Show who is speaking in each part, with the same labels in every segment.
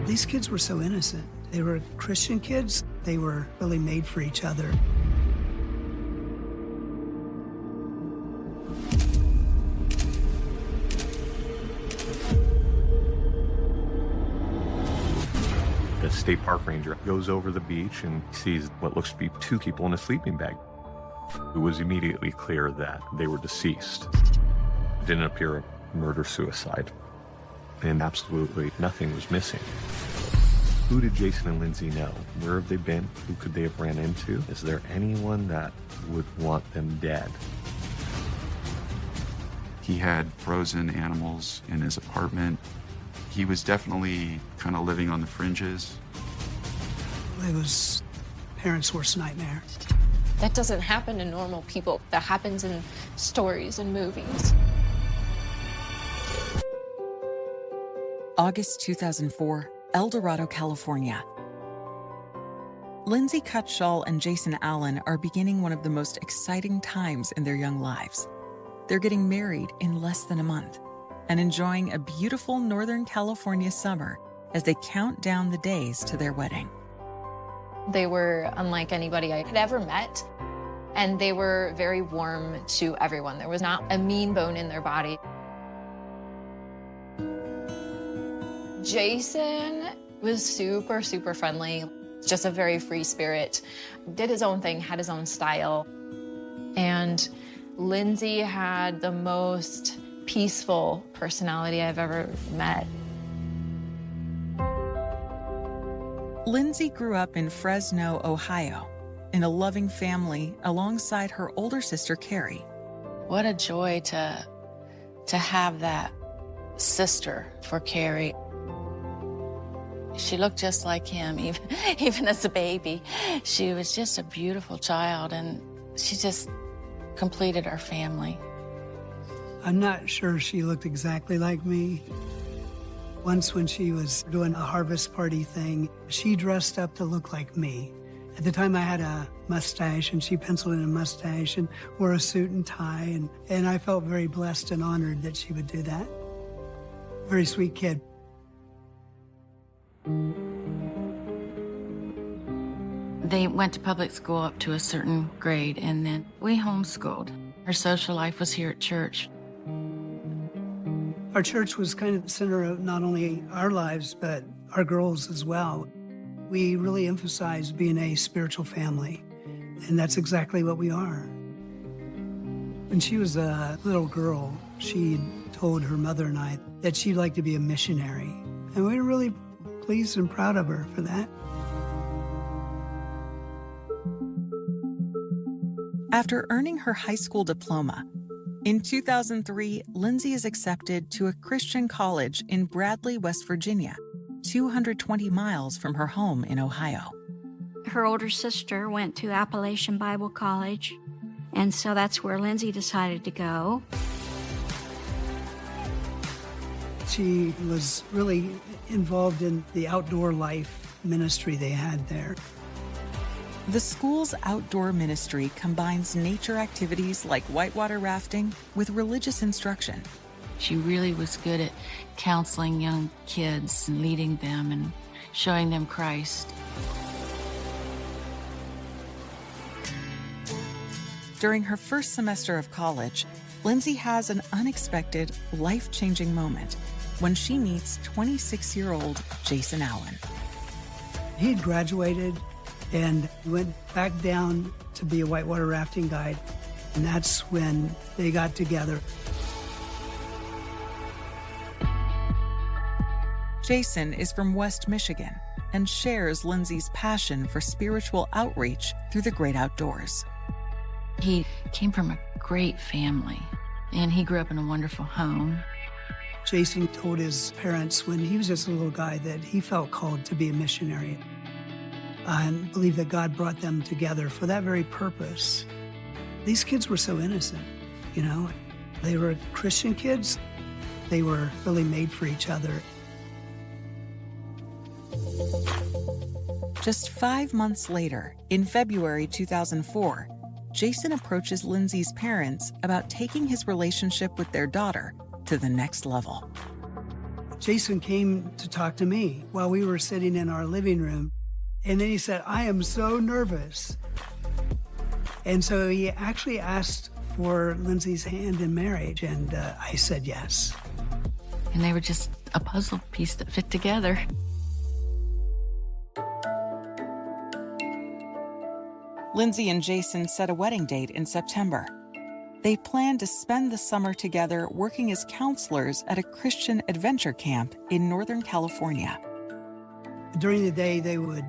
Speaker 1: These kids were so innocent. They were Christian kids. They were really made for each other.
Speaker 2: The state park ranger goes over the beach and sees what looks to be two people in a sleeping bag. It was immediately clear that they were deceased. It didn't appear a murder-suicide, and absolutely nothing was missing. Who did Jason and Lindsay know? Where have they been? Who could they have ran into? Is there anyone that would want them dead?
Speaker 3: He had frozen animals in his apartment. He was definitely kind of living on the fringes.
Speaker 1: It was parents' worst nightmare.
Speaker 4: That doesn't happen to normal people. That happens in stories and movies.
Speaker 5: August 2004, El Dorado, California. Lindsay Cutshall and Jason Allen are beginning one of the most exciting times in their young lives. They're getting married in less than a month and enjoying a beautiful Northern California summer as they count down the days to their wedding.
Speaker 4: They were unlike anybody I had ever met, and they were very warm to everyone. There was not a mean bone in their body. Jason was super, super friendly, just a very free spirit, did his own thing, had his own style. And Lindsay had the most peaceful personality I've ever met.
Speaker 5: Lindsay grew up in Fresno, Ohio, in a loving family alongside her older sister, Carrie.
Speaker 6: What a joy to have that sister for Carrie. She looked just like him, even as a baby. She was just a beautiful child, and she just completed our family.
Speaker 1: I'm not sure she looked exactly like me. Once when she was doing a harvest party thing, she dressed up to look like me. At the time I had a mustache, and she penciled in a mustache and wore a suit and tie, and I felt very blessed and honored that she would do that. Very sweet kid.
Speaker 6: They went to public school up to a certain grade, and then we homeschooled. Her social life was here at church.
Speaker 1: Our church was kind of the center of not only our lives, but our girls as well. We really emphasized being a spiritual family, and that's exactly what we are. When she was a little girl, she told her mother and I that she'd like to be a missionary, and we were really pleased and proud of her for that.
Speaker 5: After earning her high school diploma, in 2003, Lindsay is accepted to a Christian college in Bradley, West Virginia, 220 miles from her home in Ohio.
Speaker 7: Her older sister went to Appalachian Bible College, and so that's where Lindsay decided to go.
Speaker 1: She was really involved in the outdoor life ministry they had there.
Speaker 5: The school's outdoor ministry combines nature activities like whitewater rafting with religious instruction.
Speaker 6: She really was good at counseling young kids and leading them and showing them Christ.
Speaker 5: During her first semester of college, Lindsay has an unexpected, life-changing moment when she meets 26-year-old Jason Allen.
Speaker 1: He had graduated and went back down to be a whitewater rafting guide, and that's when they got together.
Speaker 5: Jason is from West Michigan and shares Lindsay's passion for spiritual outreach through the great outdoors.
Speaker 6: He came from a great family, and he grew up in a wonderful home.
Speaker 1: Jason told his parents when he was just a little guy that he felt called to be a missionary. I believe that God brought them together for that very purpose. These kids were so innocent, you know. They were Christian kids. They were really made for each other.
Speaker 5: Just 5 months later, in February 2004, Jason approaches Lindsay's parents about taking his relationship with their daughter to the next level.
Speaker 1: Jason came to talk to me while we were sitting in our living room. And then he said, I am so nervous. And so he actually asked for Lindsay's hand in marriage, and I said yes.
Speaker 6: And they were just a puzzle piece that fit together.
Speaker 5: Lindsay and Jason set a wedding date in September. They planned to spend the summer together working as counselors at a Christian adventure camp in Northern California.
Speaker 1: During the day, they would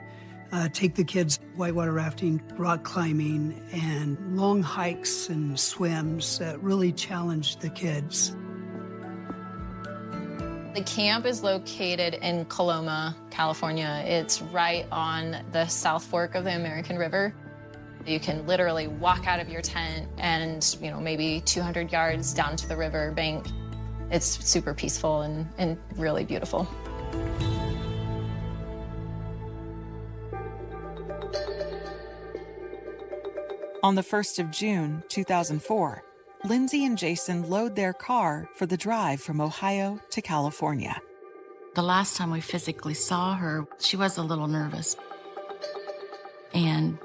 Speaker 1: take the kids whitewater rafting, rock climbing, and long hikes and swims that really challenged the kids.
Speaker 4: The camp is located in Coloma, California. It's right on the South Fork of the American River. You can literally walk out of your tent and, maybe 200 yards down to the river bank. It's super peaceful and really beautiful.
Speaker 5: On the 1st of June, 2004, Lindsay and Jason load their car for the drive from Ohio to California.
Speaker 6: The last time we physically saw her, she was a little nervous. And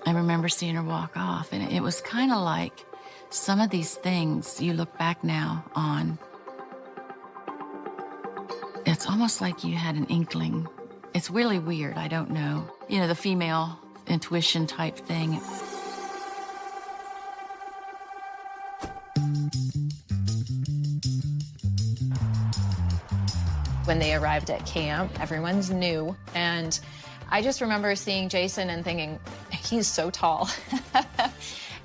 Speaker 6: I remember seeing her walk off, and it was kind of like some of these things you look back now on. It's almost like you had an inkling. It's really weird, I don't know. The female intuition type thing.
Speaker 4: When they arrived at camp, everyone's new, and I just remember seeing Jason and thinking, he's so tall.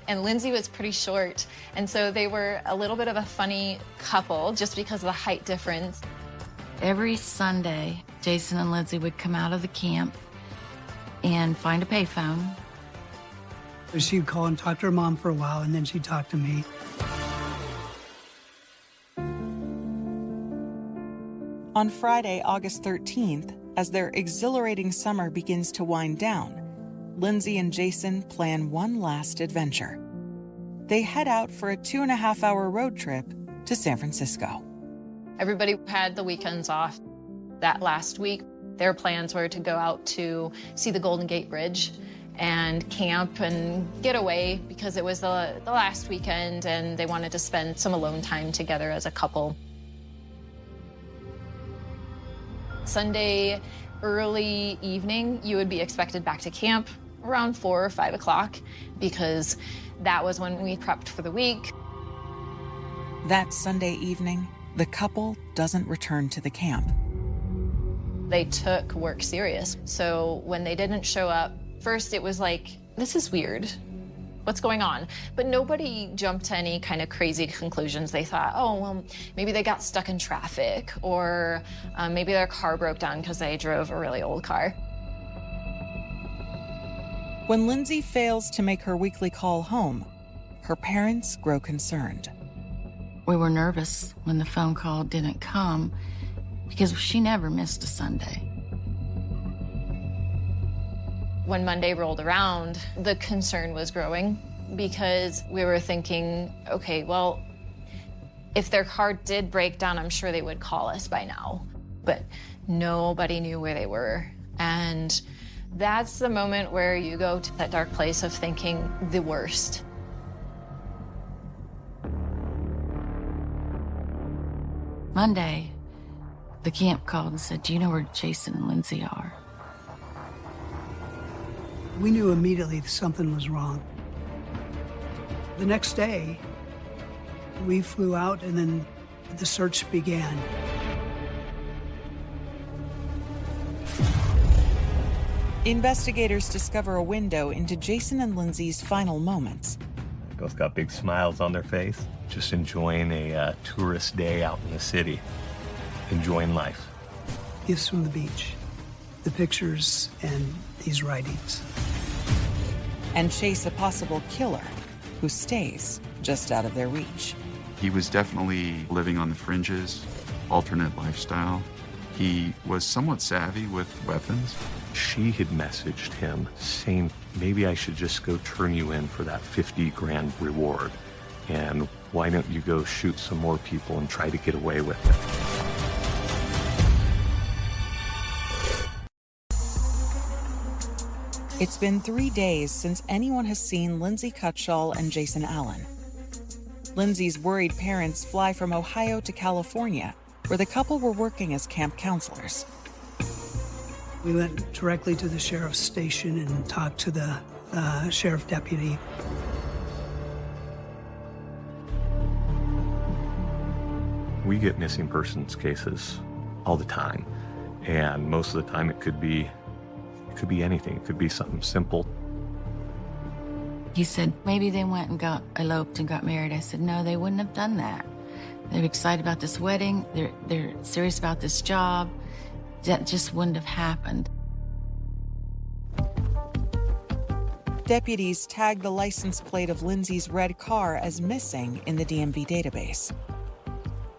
Speaker 4: And Lindsay was pretty short, and so they were a little bit of a funny couple just because of the height difference.
Speaker 6: Every Sunday, Jason and Lindsay would come out of the camp and find a payphone.
Speaker 1: She'd call and talk to her mom for a while, and then she'd talk to me.
Speaker 5: On Friday, August 13th, as their exhilarating summer begins to wind down, Lindsay and Jason plan one last adventure. They head out for a 2.5-hour road trip to San Francisco.
Speaker 4: Everybody had the weekends off. That last week, their plans were to go out to see the Golden Gate Bridge and camp and get away because it was the last weekend and they wanted to spend some alone time together as a couple. Sunday early evening, you would be expected back to camp around 4 or 5 o'clock because that was when we prepped for the week.
Speaker 5: That Sunday evening, the couple doesn't return to the camp.
Speaker 4: They took work serious. So when they didn't show up, first it was like, this is weird. What's going on? But nobody jumped to any kind of crazy conclusions. They thought, oh, well, maybe they got stuck in traffic, or maybe their car broke down because they drove a really old car.
Speaker 5: When Lindsay fails to make her weekly call home, her parents grow concerned.
Speaker 6: We were nervous when the phone call didn't come because she never missed a Sunday.
Speaker 4: When Monday rolled around, the concern was growing because we were thinking, okay, well, if their car did break down, I'm sure they would call us by now. But nobody knew where they were. And that's the moment where you go to that dark place of thinking the worst.
Speaker 6: Monday, the camp called and said, do you know where Jason and Lindsay are?
Speaker 1: We knew immediately something was wrong. The next day, we flew out and then the search began.
Speaker 5: Investigators discover a window into Jason and Lindsay's final moments.
Speaker 2: Both got big smiles on their face, just enjoying a tourist day out in the city, enjoying life.
Speaker 1: Gifts from the beach, the pictures, and these writings.
Speaker 5: And chase a possible killer who stays just out of their reach.
Speaker 3: He was definitely living on the fringes, alternate lifestyle. He was somewhat savvy with weapons.
Speaker 2: She had messaged him saying, maybe I should just go turn you in for that 50 grand reward. And why don't you go shoot some more people and try to get away with it?
Speaker 5: It's been 3 days since anyone has seen Lindsay Cutshall and Jason Allen. Lindsay's worried parents fly from Ohio to California, where the couple were working as camp counselors.
Speaker 1: We went directly to the sheriff's station and talked to the sheriff deputy.
Speaker 2: We get missing persons cases all the time, and most of the time it could be anything. It could be something simple.
Speaker 6: He said, maybe they went and got eloped and got married. I said, no, they wouldn't have done that. They're excited about this wedding. They're serious about this job. That just wouldn't have happened.
Speaker 5: Deputies tagged the license plate of Lindsay's red car as missing in the DMV database.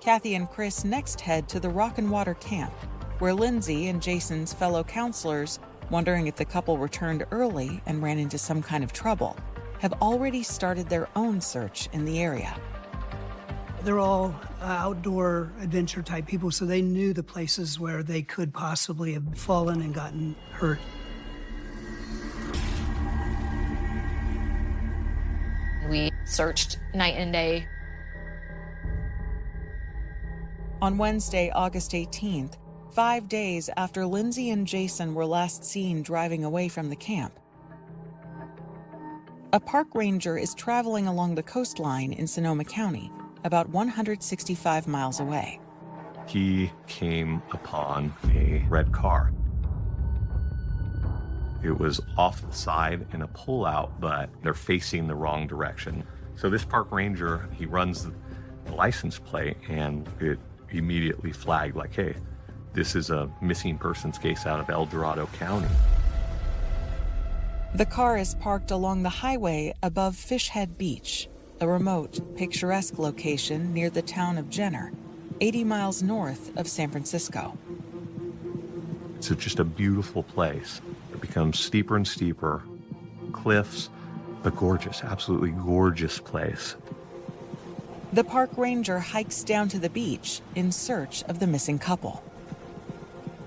Speaker 5: Kathy and Chris next head to the Rock and Water camp, where Lindsay and Jason's fellow counselors, wondering if the couple returned early and ran into some kind of trouble, have already started their own search in the area.
Speaker 1: They're all outdoor adventure type people, so they knew the places where they could possibly have fallen and gotten hurt.
Speaker 4: We searched night and day.
Speaker 5: On Wednesday, August 18th, 5 days after Lindsay and Jason were last seen driving away from the camp, a park ranger is traveling along the coastline in Sonoma County, about 165 miles away.
Speaker 2: He came upon a red car. It was off the side in a pullout, but they're facing the wrong direction. So this park ranger, he runs the license plate, and it immediately flagged like, hey, this is a missing persons case out of El Dorado County.
Speaker 5: The car is parked along the highway above Fishhead Beach, a remote, picturesque location near the town of Jenner, 80 miles north of San Francisco.
Speaker 2: It's just a beautiful place. It becomes steeper and steeper, cliffs, but gorgeous, absolutely gorgeous place.
Speaker 5: The park ranger hikes down to the beach in search of the missing couple.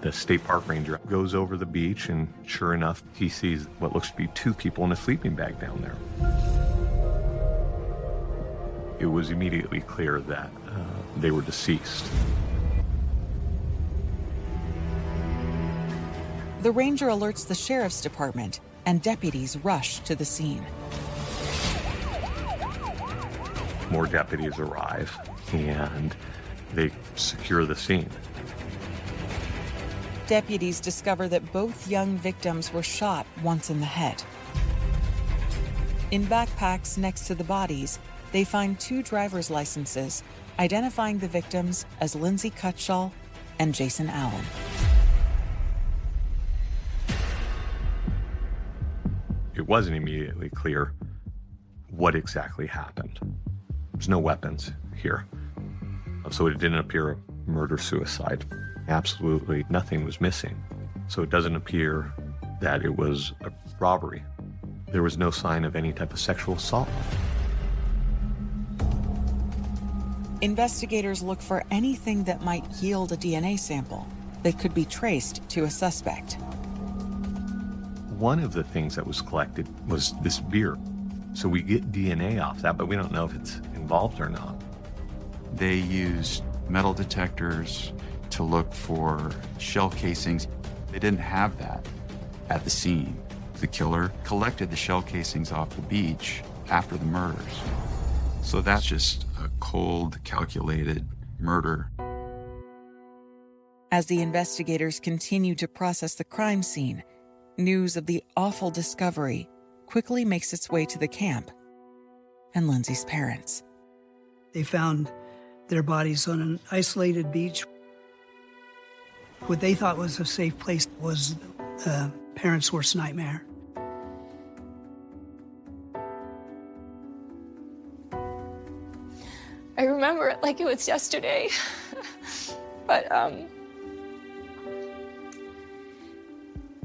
Speaker 2: The state park ranger goes over the beach, and sure enough, he sees what looks to be 2 people in a sleeping bag down there. It was immediately clear that they were deceased.
Speaker 5: The ranger alerts the sheriff's department, and deputies rush to the scene.
Speaker 2: More deputies arrive, and they secure the scene.
Speaker 5: Deputies discover that both young victims were shot once in the head. In backpacks next to the bodies, they find 2 driver's licenses, identifying the victims as Lindsay Cutshall and Jason Allen.
Speaker 2: It wasn't immediately clear what exactly happened. There's no weapons here, so it didn't appear a murder-suicide. Absolutely nothing was missing, so it doesn't appear that it was a robbery. There was no sign of any type of sexual assault.
Speaker 5: Investigators look for anything that might yield a DNA sample that could be traced to a suspect.
Speaker 2: One of the things that was collected was this beer. So we get DNA off that, but we don't know if it's involved or not.
Speaker 3: They used metal detectors to look for shell casings. They didn't have that at the scene. The killer collected the shell casings off the beach after the murders. So that's just a cold, calculated murder.
Speaker 5: As the investigators continue to process the crime scene, news of the awful discovery quickly makes its way to the camp and Lindsay's parents.
Speaker 1: They found their bodies on an isolated beach. What they thought was a safe place was the parents' worst nightmare.
Speaker 4: I remember it like it was yesterday. But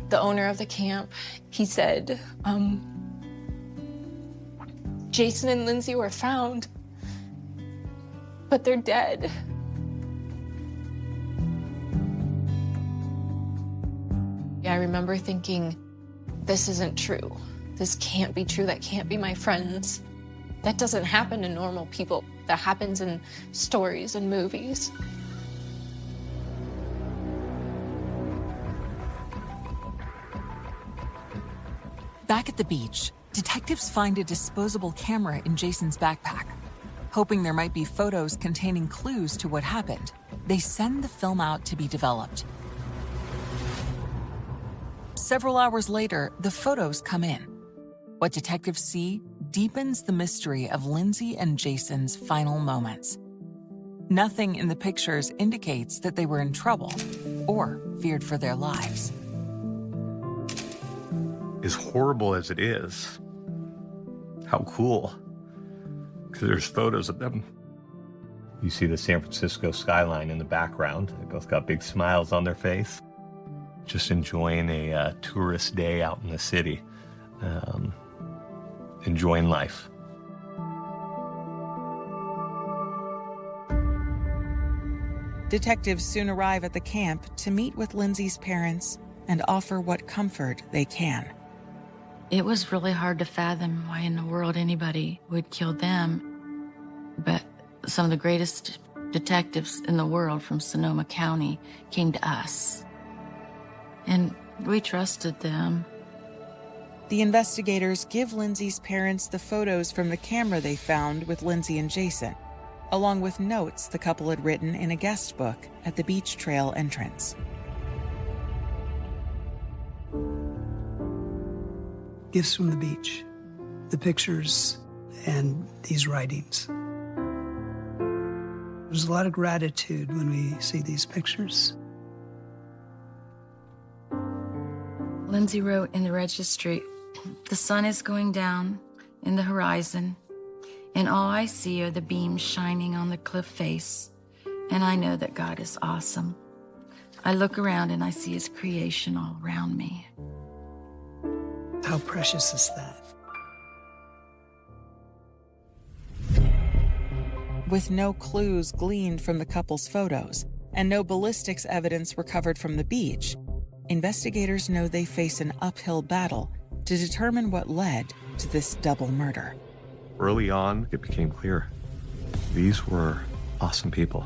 Speaker 4: the owner of the camp, he said, Jason and Lindsay were found, but they're dead. I remember thinking, this isn't true. This can't be true. That can't be my friends. That doesn't happen to normal people. That happens in stories and movies.
Speaker 5: Back at the beach, detectives find a disposable camera in Jason's backpack. Hoping there might be photos containing clues to what happened, they send the film out to be developed. Several hours later, the photos come in. What detectives see deepens the mystery of Lindsay and Jason's final moments. Nothing in the pictures indicates that they were in trouble or feared for their lives.
Speaker 2: As horrible as it is, how cool. Because there's photos of them. You see the San Francisco skyline in the background. They both got big smiles on their face. Just enjoying a tourist day out in the city. Enjoying life.
Speaker 5: Detectives soon arrive at the camp to meet with Lindsay's parents and offer what comfort they can.
Speaker 6: It was really hard to fathom why in the world anybody would kill them. But some of the greatest detectives in the world from Sonoma County came to us. And we trusted them.
Speaker 5: The investigators give Lindsay's parents the photos from the camera they found with Lindsay and Jason, along with notes the couple had written in a guest book at the beach trail entrance.
Speaker 1: Gifts from the beach, the pictures, and these writings. There's a lot of gratitude when we see these pictures.
Speaker 6: Lindsay wrote in the registry, "The sun is going down in the horizon, and all I see are the beams shining on the cliff face, and I know that God is awesome. I look around and I see his creation all around me."
Speaker 1: How precious is that?
Speaker 5: With no clues gleaned from the couple's photos and no ballistics evidence recovered from the beach, investigators know they face an uphill battle to determine what led to this double murder.
Speaker 2: Early on, it became clear. These were awesome people.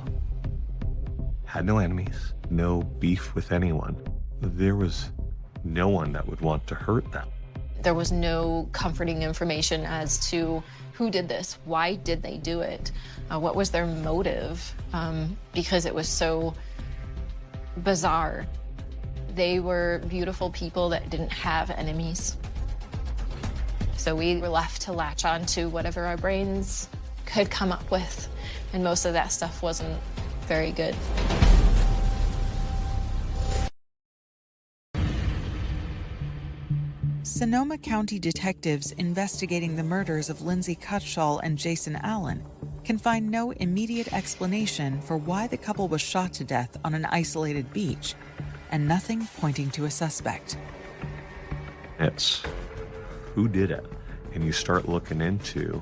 Speaker 2: Had no enemies, no beef with anyone. There was no one that would want to hurt them.
Speaker 4: There was no comforting information as to who did this, why did they do it, what was their motive, because it was so bizarre. They were beautiful people that didn't have enemies. So we were left to latch on to whatever our brains could come up with, and most of that stuff wasn't very good.
Speaker 5: Sonoma County detectives investigating the murders of Lindsay Cutshall and Jason Allen can find no immediate explanation for why the couple was shot to death on an isolated beach, and nothing pointing to a suspect.
Speaker 2: It's who did it? And you start looking into,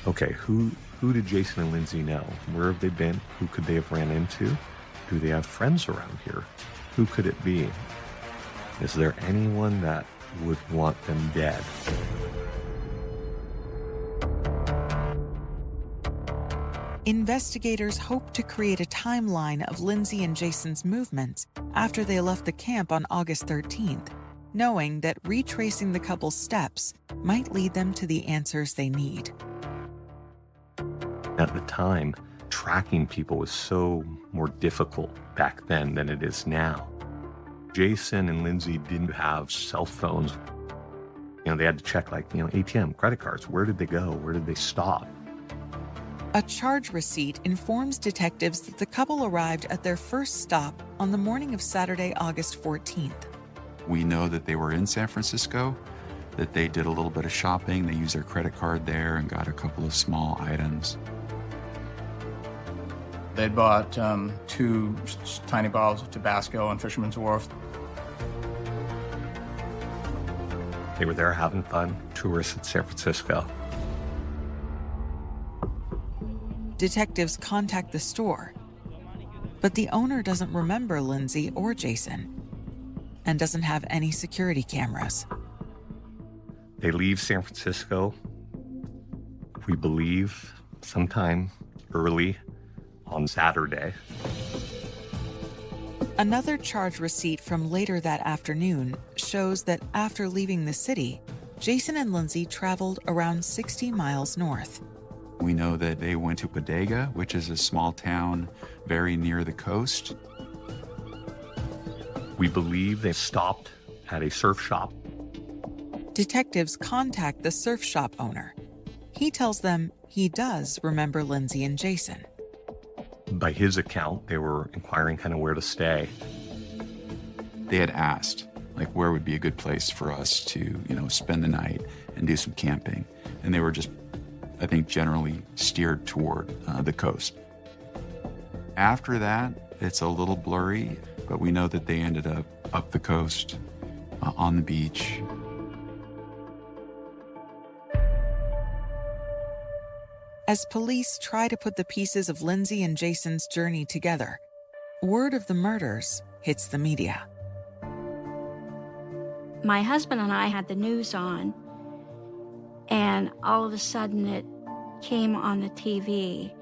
Speaker 2: okay, who did Jason and Lindsay know? Where have they been? Who could they have ran into? Do they have friends around here? Who could it be? Is there anyone that would want them dead?
Speaker 5: Investigators hope to create a timeline of Lindsay and Jason's movements after they left the camp on August 13th, knowing that retracing the couple's steps might lead them to the answers they need.
Speaker 2: At the time, tracking people was so more difficult back then than it is now. Jason and Lindsay didn't have cell phones. They had to check ATM, credit cards. Where did they go? Where did they stop?
Speaker 5: A charge receipt informs detectives that the couple arrived at their first stop on the morning of Saturday, August 14th.
Speaker 3: We know that they were in San Francisco, that they did a little bit of shopping. They used their credit card there and got a couple of small items.
Speaker 8: They'd bought 2 tiny bottles of Tabasco on Fisherman's Wharf.
Speaker 2: They were there having fun, tourists in San Francisco.
Speaker 5: Detectives contact the store, but the owner doesn't remember Lindsay or Jason and doesn't have any security cameras.
Speaker 2: They leave San Francisco, we believe, sometime early on Saturday.
Speaker 5: Another charge receipt from later that afternoon shows that after leaving the city, Jason and Lindsay traveled around 60 miles north.
Speaker 3: We know that they went to Bodega, which is a small town very near the coast.
Speaker 2: We believe they stopped at a surf shop.
Speaker 5: Detectives contact the surf shop owner. He tells them he does remember Lindsay and Jason.
Speaker 2: By his account, they were inquiring kind of where to stay.
Speaker 3: They had asked, like, where would be a good place for us to, spend the night and do some camping. And they were just, I think, generally steered toward the coast. After that, it's a little blurry, but we know that they ended up the coast, on the beach.
Speaker 5: As police try to put the pieces of Lindsay and Jason's journey together, word of the murders hits the media.
Speaker 7: My husband and I had the news on, and all of a sudden it came on the TV,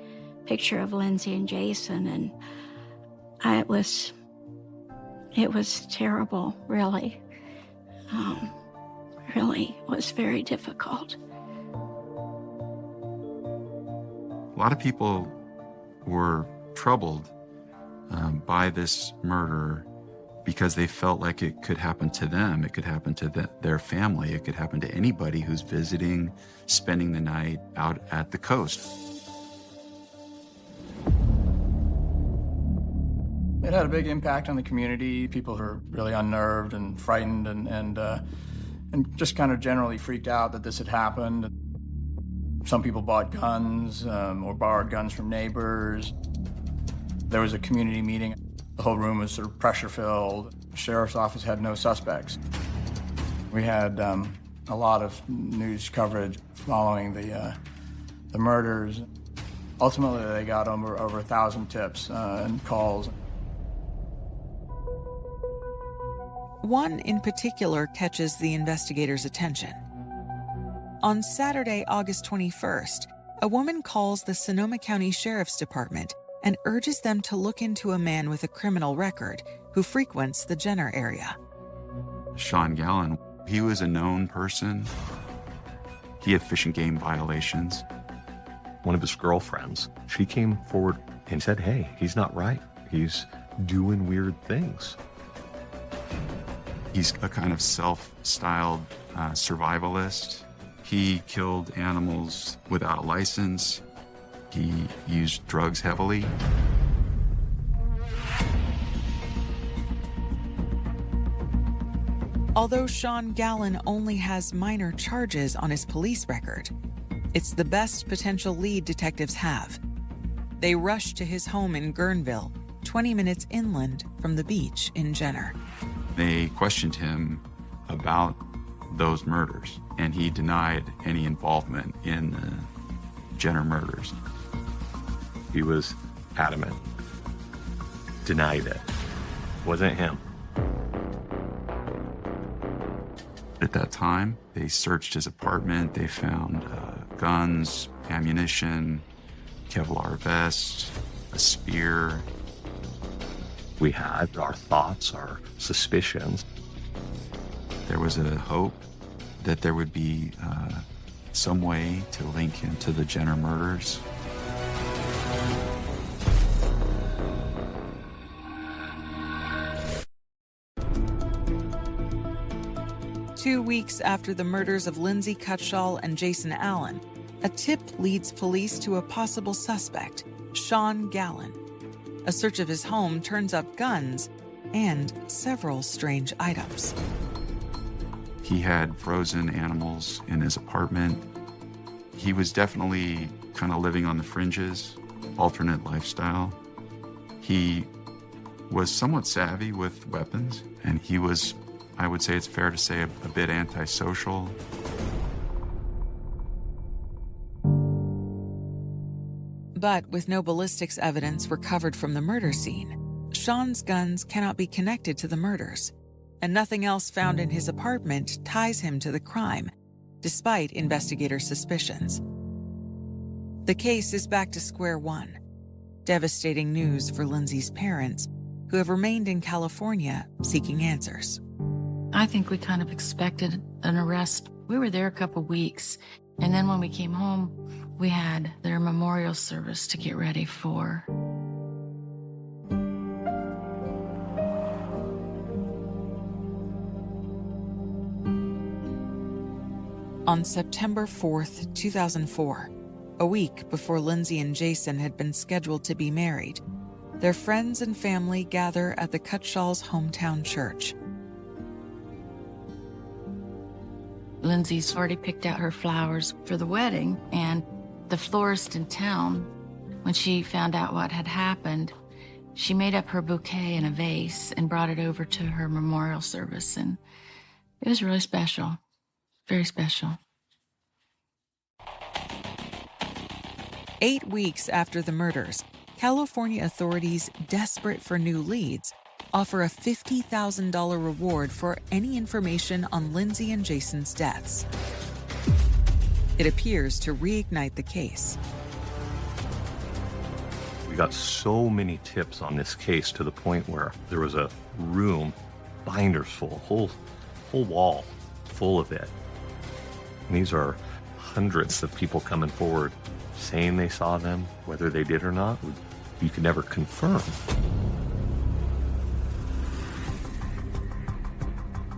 Speaker 7: picture of Lindsay and Jason, and it was terrible, really. Really was very difficult.
Speaker 3: A lot of people were troubled by this murder because they felt like it could happen to them. It could happen to their family. It could happen to anybody who's visiting, spending the night out at the coast.
Speaker 8: It had a big impact on the community. People were really unnerved and frightened and just kind of generally freaked out that this had happened. Some people bought guns or borrowed guns from neighbors. There was a community meeting. The whole room was sort of pressure-filled. The sheriff's office had no suspects. We had a lot of news coverage following the murders. Ultimately, they got over 1,000 tips and calls.
Speaker 5: One in particular catches the investigators' attention. On Saturday, August 21st, a woman calls the Sonoma County Sheriff's Department and urges them to look into a man with a criminal record who frequents the Jenner area.
Speaker 3: Sean Gallen, he was a known person. He had fish and game violations.
Speaker 2: One of his girlfriends, she came forward and said, hey, he's not right. He's doing weird things.
Speaker 3: He's a kind of self-styled survivalist. He killed animals without a license. He used drugs heavily.
Speaker 5: Although Sean Gallen only has minor charges on his police record, it's the best potential lead detectives have. They rush to his home in Guerneville, 20 minutes inland from the beach in Jenner.
Speaker 3: They questioned him about those murders, and he denied any involvement in the Jenner murders.
Speaker 2: He was adamant, denied it. Wasn't him.
Speaker 3: At that time, they searched his apartment. They found guns, ammunition, Kevlar vest, a spear.
Speaker 2: We had our thoughts, our suspicions.
Speaker 3: There was a hope that there would be some way to link him to the Jenner murders.
Speaker 5: Two weeks after the murders of Lindsay Cutshall and Jason Allen, a tip leads police to a possible suspect, Sean Gallen. A search of his home turns up guns and several strange items.
Speaker 3: He had frozen animals in his apartment. He was definitely kind of living on the fringes, alternate lifestyle. He was somewhat savvy with weapons, and he was, I would say it's fair to say, a bit antisocial.
Speaker 5: But with no ballistics evidence recovered from the murder scene, Sean's guns cannot be connected to the murders, and nothing else found in his apartment ties him to the crime, despite investigators' suspicions. The case is back to square one. Devastating news for Lindsay's parents, who have remained in California seeking answers.
Speaker 6: I think we kind of expected an arrest. We were there a couple weeks, and then when we came home, we had their memorial service to get ready for.
Speaker 5: On September 4th, 2004, a week before Lindsay and Jason had been scheduled to be married, their friends and family gather at the Cutshall's hometown church.
Speaker 6: Lindsay's already picked out her flowers for the wedding, and the florist in town, when she found out what had happened, she made up her bouquet in a vase and brought it over to her memorial service, and it was really special. Very special.
Speaker 5: 8 weeks after the murders, California authorities, desperate for new leads, offer a $50,000 reward for any information on Lindsay and Jason's deaths. It appears to reignite the case.
Speaker 2: We got so many tips on this case to the point where there was a room, binders full, whole wall full of it. And these are hundreds of people coming forward saying they saw them. Whether they did or not, you could never confirm.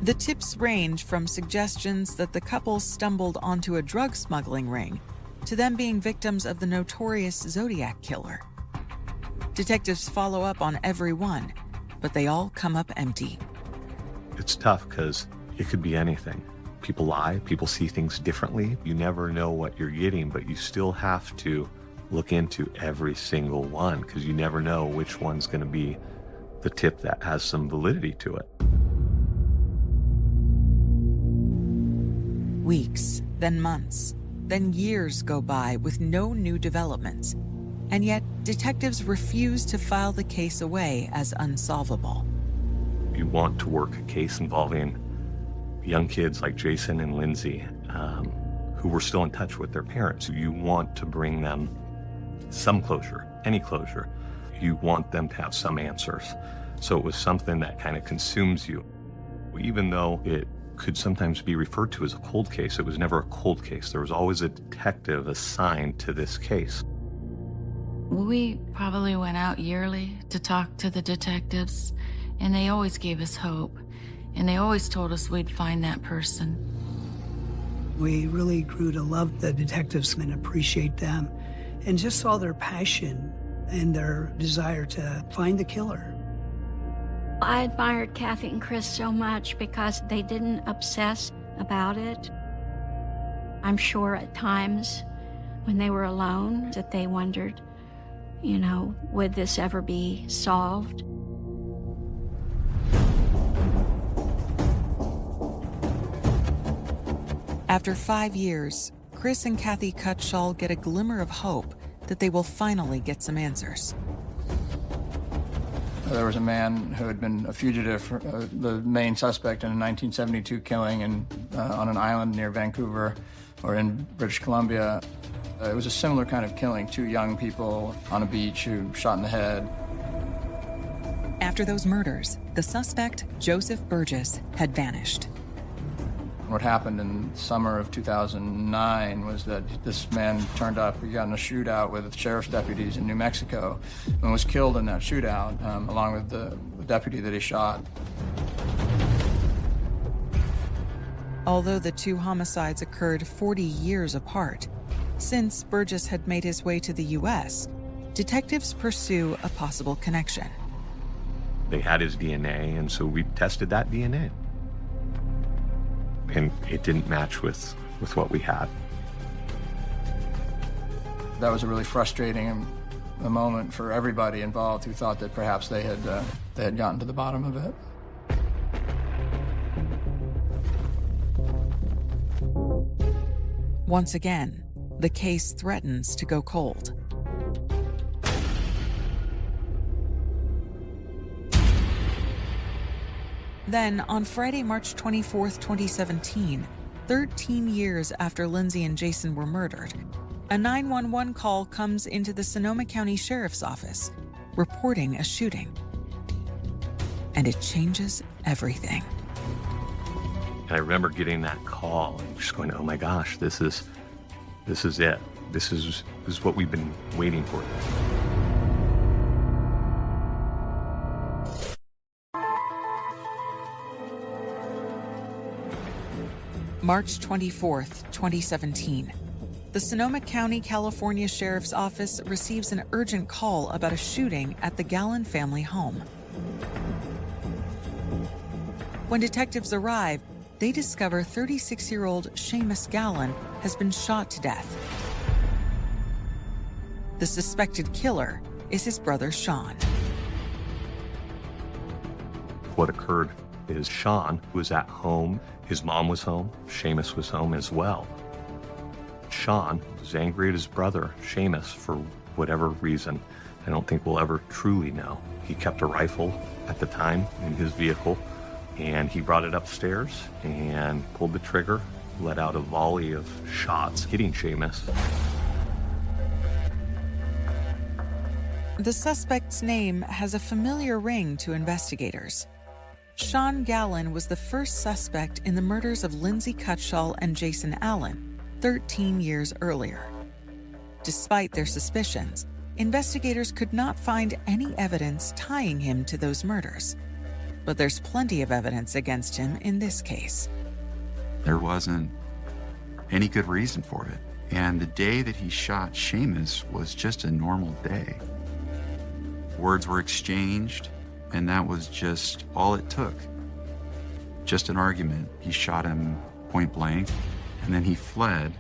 Speaker 5: The tips range from suggestions that the couple stumbled onto a drug smuggling ring to them being victims of the notorious Zodiac killer. Detectives follow up on every one, but they all come up empty.
Speaker 2: It's tough because it could be anything. People lie, people see things differently. You never know what you're getting, but you still have to look into every single one because you never know which one's going to be the tip that has some validity to it.
Speaker 5: Weeks, then months, then years go by with no new developments, and yet detectives refuse to file the case away as unsolvable.
Speaker 2: You want to work a case involving young kids like Jason and Lindsay, who were still in touch with their parents. You want to bring them some closure, any closure. You want them to have some answers. So it was something that kind of consumes you. Even though it could sometimes be referred to as a cold case, it was never a cold case. There was always a detective assigned to this case.
Speaker 6: We probably went out yearly to talk to the detectives, and they always gave us hope. And they always told us we'd find that person.
Speaker 1: We really grew to love the detectives and appreciate them, and just saw their passion and their desire to find the killer.
Speaker 7: I admired Kathy and Chris so much because they didn't obsess about it. I'm sure at times when they were alone that they wondered, would this ever be solved?
Speaker 5: After 5 years, Chris and Kathy Cutshall get a glimmer of hope that they will finally get some answers.
Speaker 8: There was a man who had been a fugitive, the main suspect in a 1972 killing on an island near Vancouver or in British Columbia. It was a similar kind of killing, 2 young people on a beach who shot in the head.
Speaker 5: After those murders, the suspect, Joseph Burgess, had vanished.
Speaker 8: What happened in summer of 2009 was that this man turned up. He got in a shootout with sheriff's deputies in New Mexico and was killed in that shootout, along with the deputy that he shot.
Speaker 5: Although the 2 homicides occurred 40 years apart, since Burgess had made his way to the U.S., detectives pursue a possible connection.
Speaker 2: They had his DNA, and so we tested that DNA. And it didn't match with what we had.
Speaker 8: That was a really frustrating moment for everybody involved who thought that perhaps they had gotten to the bottom of it.
Speaker 5: Once again, the case threatens to go cold. Then, on Friday, March 24th, 2017, 13 years after Lindsay and Jason were murdered, a 911 call comes into the Sonoma County Sheriff's Office, reporting a shooting. And it changes everything.
Speaker 2: And I remember getting that call and just going, oh my gosh, this is it. This is what we've been waiting for.
Speaker 5: March 24th, 2017. The Sonoma County, California Sheriff's Office receives an urgent call about a shooting at the Gallon family home. When detectives arrive, they discover 36-year-old Seamus Gallon has been shot to death. The suspected killer is his brother Sean.
Speaker 2: What occurred is Sean was at home. His mom was home. Seamus was home as well. Sean was angry at his brother, Seamus, for whatever reason. I don't think we'll ever truly know. He kept a rifle at the time in his vehicle, and he brought it upstairs and pulled the trigger, let out a volley of shots, hitting Seamus.
Speaker 5: The suspect's name has a familiar ring to investigators. Sean Gallon was the first suspect in the murders of Lindsay Cutshall and Jason Allen 13 years earlier. Despite their suspicions, investigators could not find any evidence tying him to those murders. But there's plenty of evidence against him in this case.
Speaker 3: There wasn't any good reason for it. And the day that he shot Seamus was just a normal day. Words were exchanged, and that was just all it took. Just an argument. He shot him point blank, and then he fled.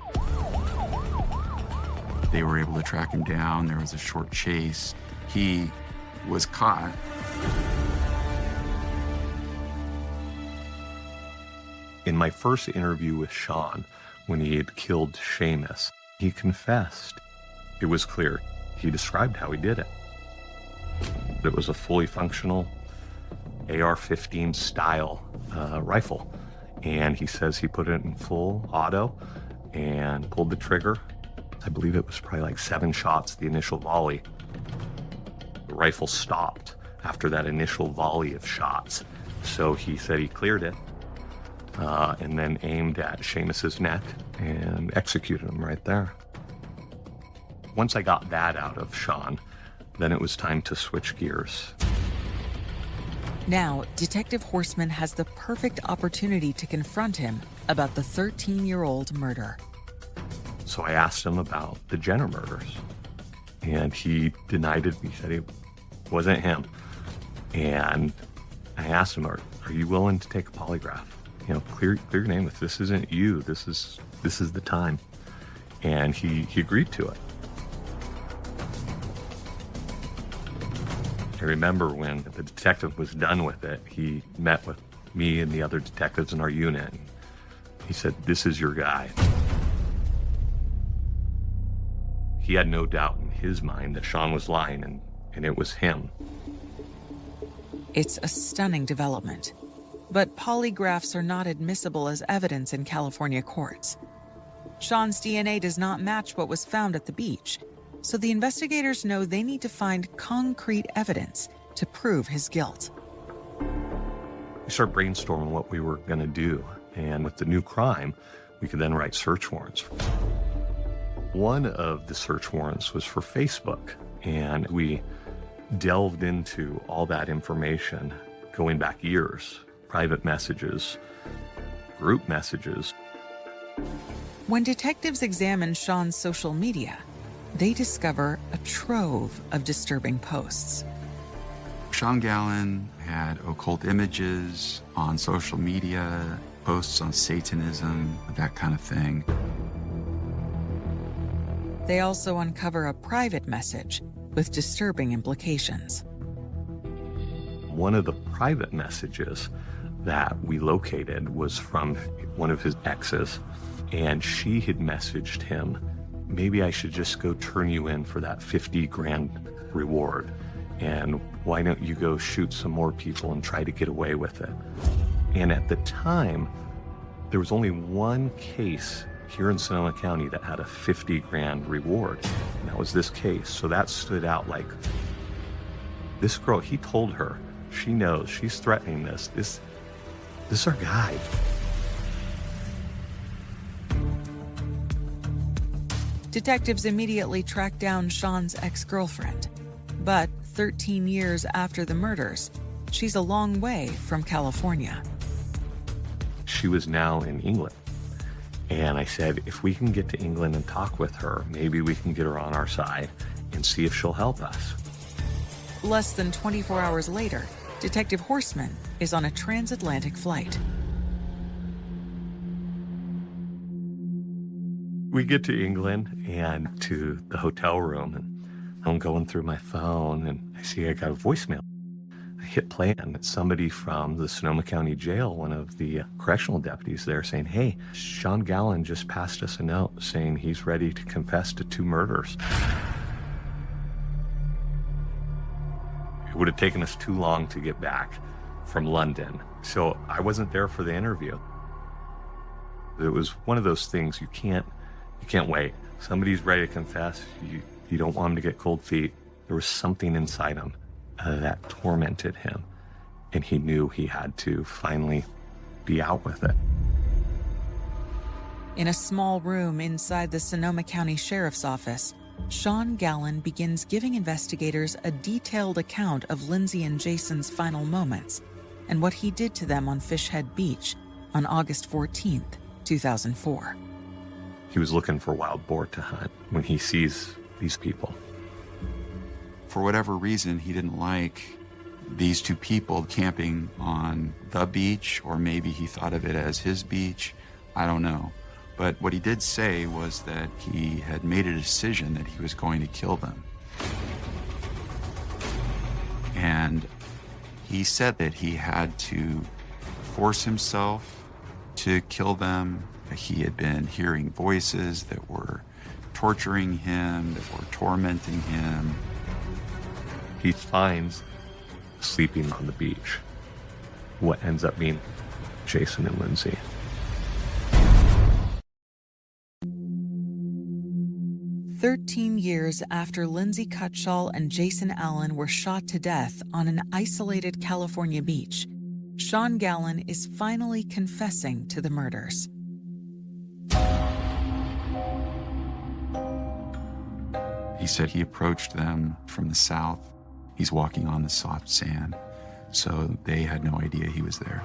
Speaker 3: They were able to track him down. There was a short chase. He was caught.
Speaker 2: In my first interview with Sean, when he had killed Seamus, he confessed. It was clear. He described how he did it. It was a fully functional AR-15 style rifle. And he says he put it in full auto and pulled the trigger. I believe it was probably like 7 shots, the initial volley. The rifle stopped after that initial volley of shots. So he said he cleared it and then aimed at Seamus's neck and executed him right there. Once I got that out of Sean, then it was time to switch gears.
Speaker 5: Now, Detective Horstman has the perfect opportunity to confront him about the 13-year-old murder.
Speaker 2: So I asked him about the Jenner murders, and he denied it. He said it wasn't him. And I asked him, are you willing to take a polygraph? You know, clear your name. If this isn't you, this is the time. And he agreed to it. I remember when the detective was done with it, he met with me and the other detectives in our unit. He said, "This is your guy." He had no doubt in his mind that Sean was lying and it was him.
Speaker 5: It's a stunning development, but polygraphs are not admissible as evidence in California courts. Sean's DNA does not match what was found at the beach, so the investigators know they need to find concrete evidence to prove his guilt.
Speaker 2: We started brainstorming what we were going to do, and with the new crime, we could then write search warrants. One of the search warrants was for Facebook, and we delved into all that information going back years, private messages, group messages.
Speaker 5: When detectives examine Sean's social media, they discover a trove of disturbing posts.
Speaker 3: Sean Gallon had occult images on social media, posts on Satanism, that kind of thing.
Speaker 5: They also uncover a private message with disturbing implications.
Speaker 2: One of the private messages that we located was from one of his exes, and she had messaged him, "Maybe I should just go turn you in for that 50 grand reward, and why don't you go shoot some more people and try to get away with it?" And at the time, There was only one case here in Sonoma County that had a 50 grand reward, and that was this case. So that stood out. Like, this girl, he told her, she knows, she's threatening this is our guy.
Speaker 5: Detectives immediately tracked down Sean's ex-girlfriend. But 13 years after the murders, she's a long way from California.
Speaker 2: She was now in England. And I said, if we can get to England and talk with her, maybe we can get her on our side and see if she'll help us.
Speaker 5: Less than 24 hours later, Detective Horseman is on a transatlantic flight.
Speaker 2: We get to England and to the hotel room, and I'm going through my phone, and I see I got a voicemail. I hit play, and it's somebody from the Sonoma County Jail, one of the correctional deputies there, saying, hey, Sean Gallen just passed us a note saying he's ready to confess to 2 murders. It would have taken us too long to get back from London, so I wasn't there for the interview. It was one of those things you can't wait. Somebody's ready to confess. You don't want him to get cold feet. There was something inside him that tormented him, and he knew he had to finally be out with it.
Speaker 5: In a small room inside the Sonoma County Sheriff's Office, Sean Gallen begins giving investigators a detailed account of Lindsay and Jason's final moments and what he did to them on Fishhead Beach on August 14th, 2004.
Speaker 2: He was looking for wild boar to hunt when he sees these people.
Speaker 3: For whatever reason, he didn't like these 2 people camping on the beach, or maybe he thought of it as his beach. I don't know. But what he did say was that he had made a decision that he was going to kill them. And he said that he had to force himself to kill them. He had been hearing voices that were torturing him, that were tormenting him.
Speaker 2: He finds sleeping on the beach what ends up being Jason and Lindsay.
Speaker 5: Years after Lindsay Cutshall and Jason Allen were shot to death on an isolated California beach, Sean Gallen is finally confessing to the murders.
Speaker 3: He said he approached them from the south. He's walking on the soft sand, so they had no idea he was there.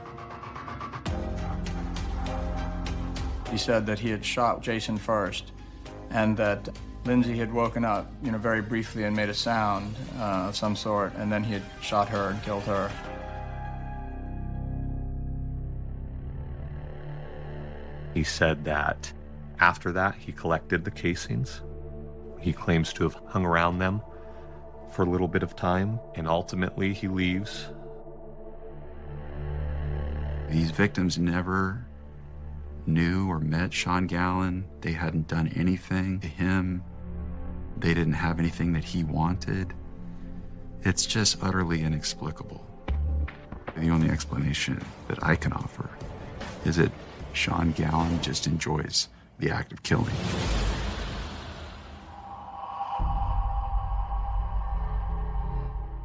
Speaker 8: He said that he had shot Jason first, and that Lindsay had woken up, very briefly and made a sound of some sort, and then he had shot her and killed her.
Speaker 2: He said that after that, he collected the casings. He claims to have hung around them for a little bit of time, and ultimately he leaves.
Speaker 3: These victims never knew or met Sean Gallen. They hadn't done anything to him. They didn't have anything that he wanted. It's just utterly inexplicable. The only explanation that I can offer is that Sean Gallen just enjoys the act of killing.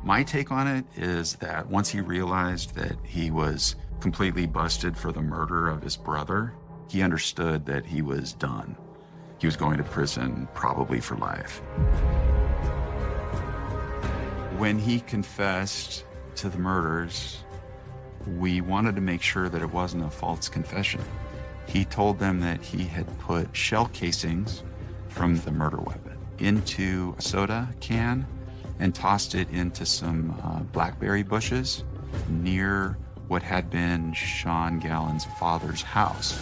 Speaker 3: My take on it is that once he realized that he was completely busted for the murder of his brother, he understood that he was done. He was going to prison probably for life. When he confessed to the murders, we wanted to make sure that it wasn't a false confession. He told them that he had put shell casings from the murder weapon into a soda can and tossed it into some blackberry bushes near what had been Sean Gallen's father's house.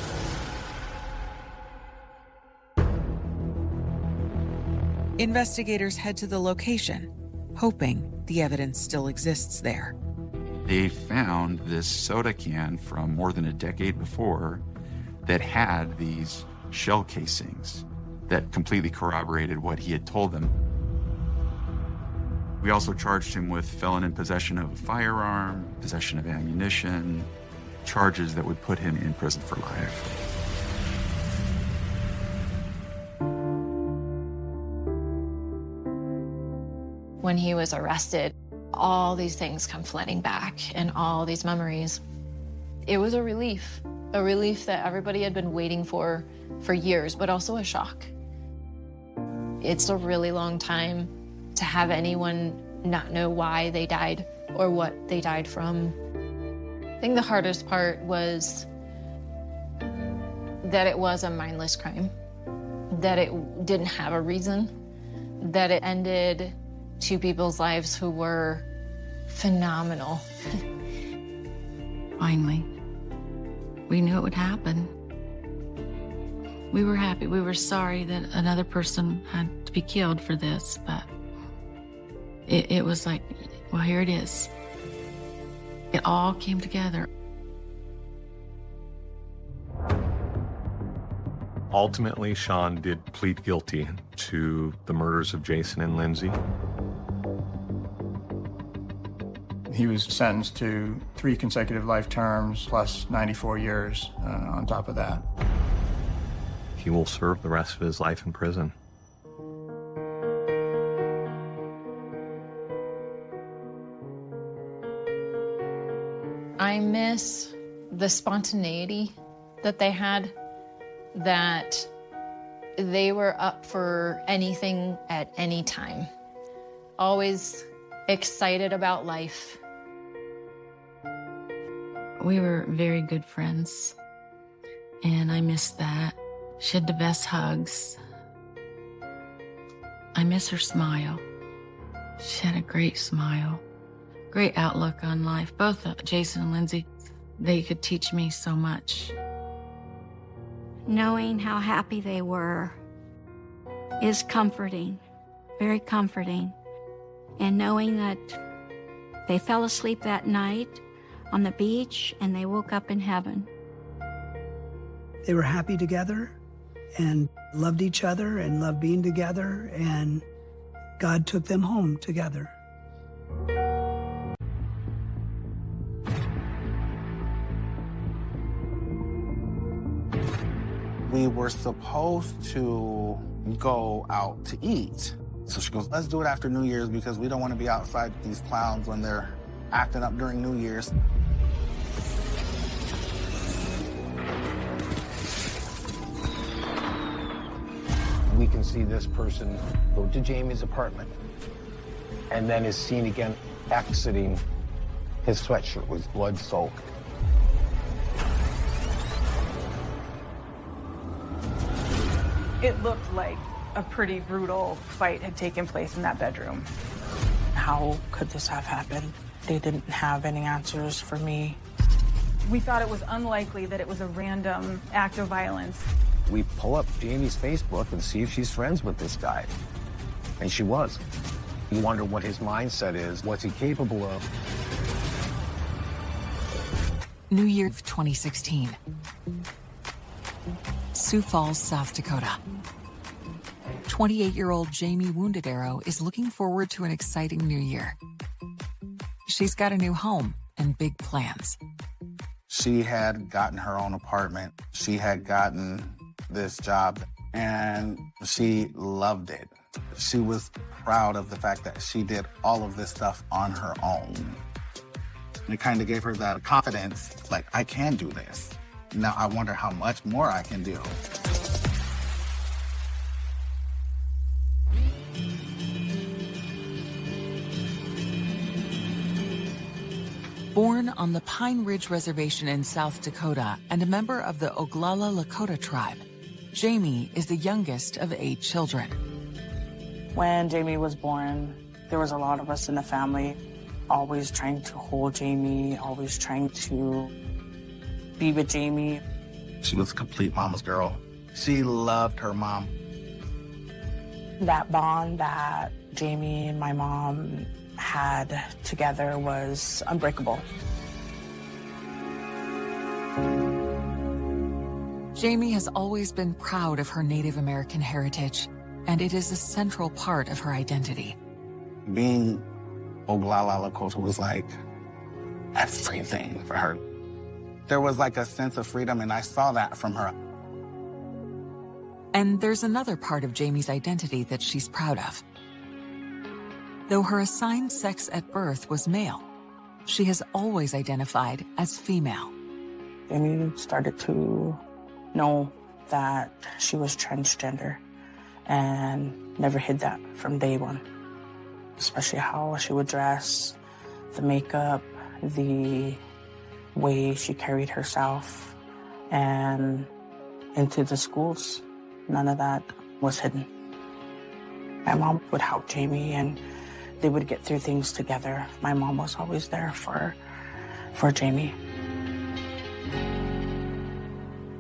Speaker 5: Investigators head to the location, hoping the evidence still exists there.
Speaker 3: They found this soda can from more than a decade before that had these shell casings that completely corroborated what he had told them. We also charged him with felon in possession of a firearm, possession of ammunition, charges that would put him in prison for life.
Speaker 4: When he was arrested, all these things come flooding back and all these memories. It was a relief that everybody had been waiting for years, but also a shock. It's a really long time to have anyone not know why they died or what they died from. I think the hardest part was that it was a mindless crime, that it didn't have a reason, that it ended two people's lives who were phenomenal.
Speaker 6: Finally, we knew it would happen. We were happy. We were sorry that another person had to be killed for this, but it was like, well, here it is. It all came together.
Speaker 2: Ultimately, Sean did plead guilty to the murders of Jason and Lindsay.
Speaker 8: He was sentenced to 3 consecutive life terms plus 94 years on top of that.
Speaker 2: He will serve the rest of his life in prison.
Speaker 4: I miss the spontaneity that they had, that they were up for anything at any time. Always excited about life.
Speaker 6: We were very good friends, and I miss that. She had the best hugs. I miss her smile. She had a great smile, great outlook on life. Both Jason and Lindsay, they could teach me so much.
Speaker 7: Knowing how happy they were is comforting, very comforting. And knowing that they fell asleep that night on the beach and they woke up in heaven.
Speaker 1: They were happy together and loved each other and loved being together, and God took them home together.
Speaker 9: We were supposed to go out to eat. So she goes, let's do it after New Year's because we don't want to be outside these clowns when they're acting up during New Year's.
Speaker 10: We can see this person go to Jamie's apartment and then is seen again exiting. His sweatshirt was blood-soaked.
Speaker 11: It looked like a pretty brutal fight had taken place in that bedroom.
Speaker 12: How could this have happened? They didn't have any answers for me.
Speaker 11: We thought it was unlikely that it was a random act of violence.
Speaker 10: We pull up Jamie's Facebook and see if she's friends with this guy. And she was. You wonder what his mindset is, what's he capable of.
Speaker 5: New Year of 2016. Sioux Falls, South Dakota. 28-year-old Jamie Wounded Arrow is looking forward to an exciting new year. She's got a new home and big plans.
Speaker 9: She had gotten her own apartment. She had gotten this job, and she loved it. She was proud of the fact that she did all of this stuff on her own. It kind of gave her that confidence, like, I can do this. Now I wonder how much more I can do.
Speaker 5: Born on the Pine Ridge Reservation in South Dakota and a member of the Oglala Lakota tribe, Jamie is the youngest of 8 children.
Speaker 12: When Jamie was born, there was a lot of us in the family always trying to hold Jamie, always trying to be with Jamie.
Speaker 9: She was a complete mama's girl. She loved her mom.
Speaker 12: That bond that Jamie and my mom had together was unbreakable.
Speaker 5: Jamie has always been proud of her Native American heritage, and it is a central part of her identity.
Speaker 9: Being Oglala Lakota was like everything for her. There was like a sense of freedom, and I saw that from her.
Speaker 5: And there's another part of Jamie's identity that she's proud of. Though her assigned sex at birth was male, she has always identified as female.
Speaker 12: Jamie started to know that she was transgender and never hid that from day one. Especially how she would dress, the makeup, the way she carried herself, and into the schools. None of that was hidden. My mom would help Jamie and they would get through things together. My mom was always there for Jamie.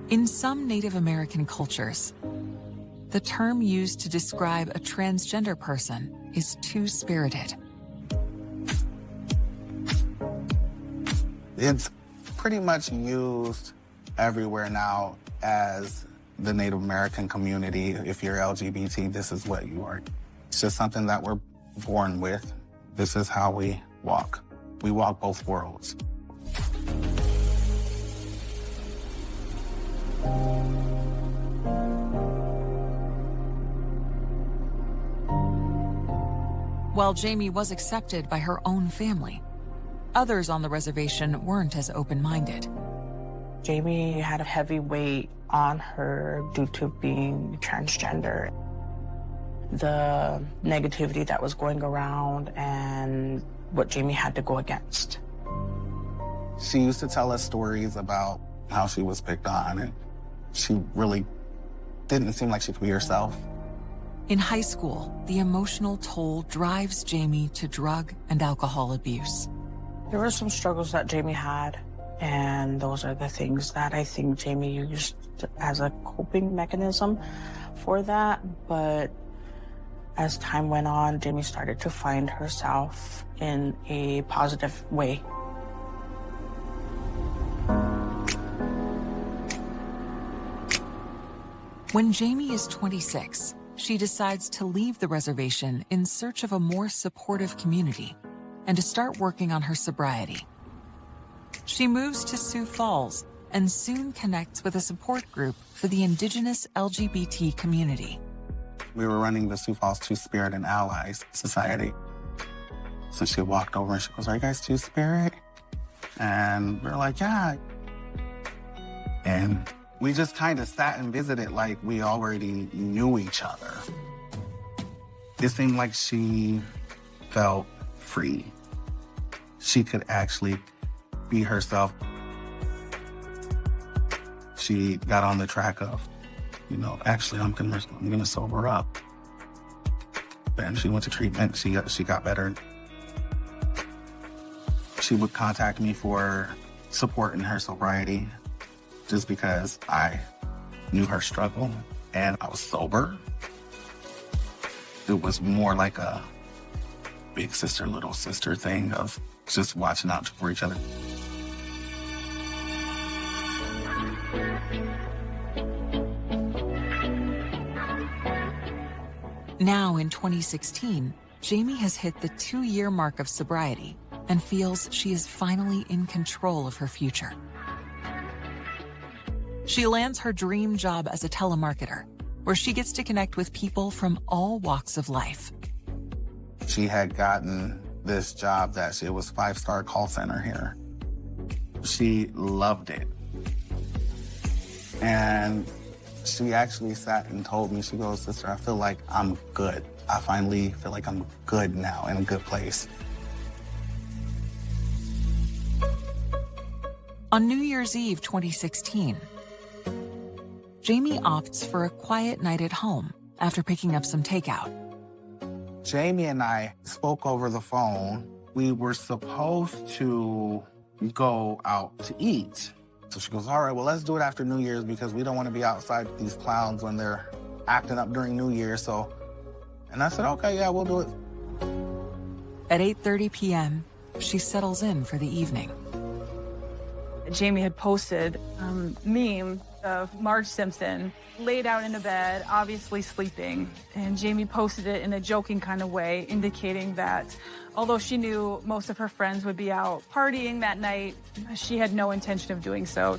Speaker 5: In some Native American cultures, the term used to describe a transgender person is two-spirited.
Speaker 9: It's pretty much used everywhere now as the Native American community. If you're LGBT, this is what you are. It's just something that we're born with. This is how we walk. We walk both worlds.
Speaker 5: While Jamie was accepted by her own family, others on the reservation weren't as open-minded.
Speaker 12: Jamie had a heavy weight on her due to being transgender. The negativity that was going around and what Jamie had to go against.
Speaker 9: She used to tell us stories about how she was picked on, and she really didn't seem like she could be herself.
Speaker 5: In high school, the emotional toll drives Jamie to drug and alcohol abuse.
Speaker 12: There were some struggles that Jamie had, and those are the things that I think Jamie used as a coping mechanism for that. But as time went on, Jamie started to find herself in a positive way.
Speaker 5: When Jamie is 26, she decides to leave the reservation in search of a more supportive community and to start working on her sobriety. She moves to Sioux Falls and soon connects with a support group for the Indigenous LGBT community.
Speaker 9: We were running the Sioux Falls Two-Spirit and Allies Society. So she walked over and she goes, "Are you guys Two-Spirit?" And we're like, "Yeah." And we just kind of sat and visited like we already knew each other. It seemed like she felt free. She could actually be herself. She got on the track of, actually, I'm gonna sober up. And she went to treatment. She got better. She would contact me for support in her sobriety, just because I knew her struggle and I was sober. It was more like a big sister, little sister thing of just watching out for each other.
Speaker 5: Now in 2016, Jamie has hit the 2-year mark of sobriety and feels she is finally in control of her future. She lands her dream job as a telemarketer, where she gets to connect with people from all walks of life.
Speaker 9: She had gotten this job that it was 5-star call center here. She loved it. And she actually sat and told me, she goes, "Sister, I feel like I'm good. I finally feel like I'm good now, in a good place."
Speaker 5: On New Year's Eve 2016, Jamie opts for a quiet night at home after picking up some takeout.
Speaker 9: Jamie and I spoke over the phone. We were supposed to go out to eat. So she goes, "All right, well, let's do it after New Year's because we don't want to be outside with these clowns when they're acting up during New Year's." And I said, "Okay, yeah, we'll do it."
Speaker 5: At 8:30 p.m., she settles in for the evening.
Speaker 11: Jamie had posted a meme of Marge Simpson laid out in a bed, obviously sleeping. And Jamie posted it in a joking kind of way, indicating that although she knew most of her friends would be out partying that night, she had no intention of doing so.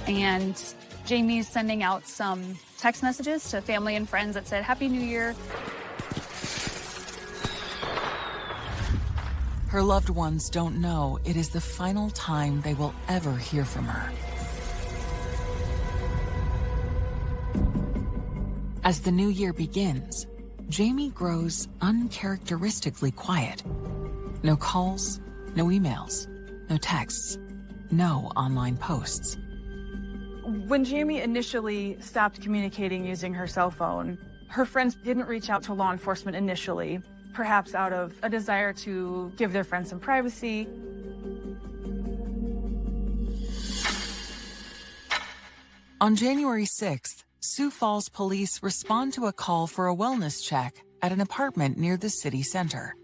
Speaker 13: And Jamie's sending out some text messages to family and friends that said, Happy New Year.
Speaker 5: Her loved ones don't know it is the final time they will ever hear from her. As the new year begins, Jamie grows uncharacteristically quiet. No calls, no emails, no texts, no online posts.
Speaker 11: When Jamie initially stopped communicating using her cell phone, her friends didn't reach out to law enforcement initially, perhaps out of a desire to give their friends some privacy.
Speaker 5: On January 6th, Sioux Falls police respond to a call for a wellness check at an apartment near the city center.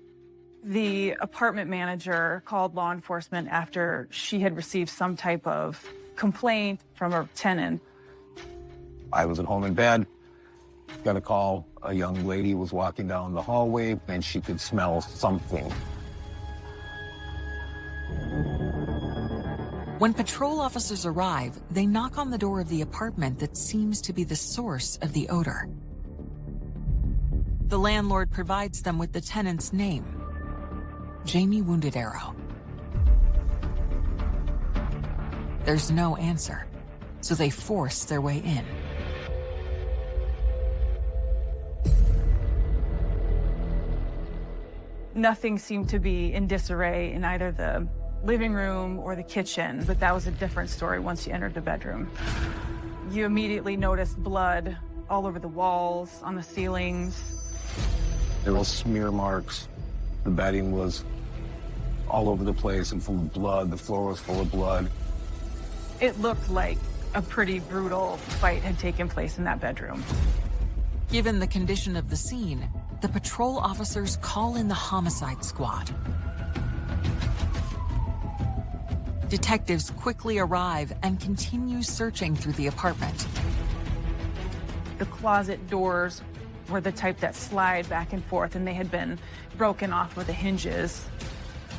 Speaker 11: The apartment manager called law enforcement after she had received some type of complaint from a tenant.
Speaker 10: I was at home in bed, got a call. A young lady was walking down the hallway and she could smell something.
Speaker 5: When patrol officers arrive, they knock on the door of the apartment that seems to be the source of the odor. The landlord provides them with the tenant's name, Jamie Wounded Arrow. There's no answer, so they force their way in.
Speaker 11: Nothing seemed to be in disarray in either the living room or the kitchen, but that was a different story once you entered the bedroom. You immediately noticed blood all over the walls, on the ceilings.
Speaker 10: There were smear marks. The bedding was all over the place and full of blood. The floor was full of blood.
Speaker 11: It looked like a pretty brutal fight had taken place in that bedroom.
Speaker 5: Given the condition of the scene, the patrol officers call in the homicide squad. Detectives quickly arrive and continue searching through the apartment.
Speaker 11: The closet doors were the type that slide back and forth, and they had been broken off with the hinges.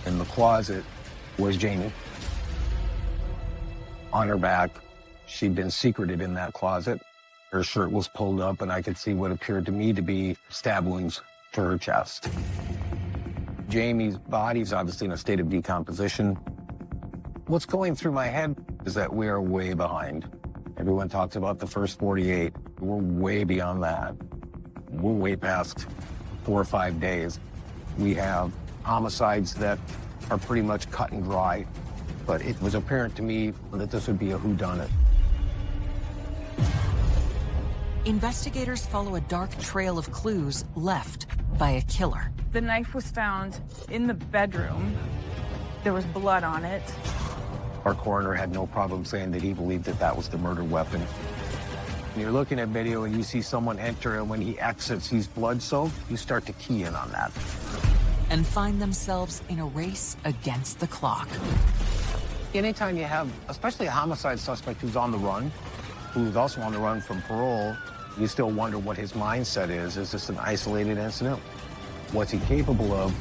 Speaker 10: In the closet was Jamie. On her back, she'd been secreted in that closet. Her shirt was pulled up, and I could see what appeared to me to be stab wounds to her chest. Jamie's body's obviously in a state of decomposition. What's going through my head is that we are way behind. Everyone talks about the first 48. We're way beyond that. We're way past 4 or 5 days. We have homicides that are pretty much cut and dry, but it was apparent to me that this would be a whodunit.
Speaker 5: Investigators follow a dark trail of clues left by a killer.
Speaker 11: The knife was found in the bedroom. There was blood on it.
Speaker 10: Our coroner had no problem saying that he believed that that was the murder weapon. When you're looking at video and you see someone enter, and when he exits, he's blood-soaked, you start to key in on that.
Speaker 5: And find themselves in a race against the clock.
Speaker 10: Anytime you have, especially a homicide suspect who's on the run, who's also on the run from parole, you still wonder what his mindset is. Is this an isolated incident? What's he capable of?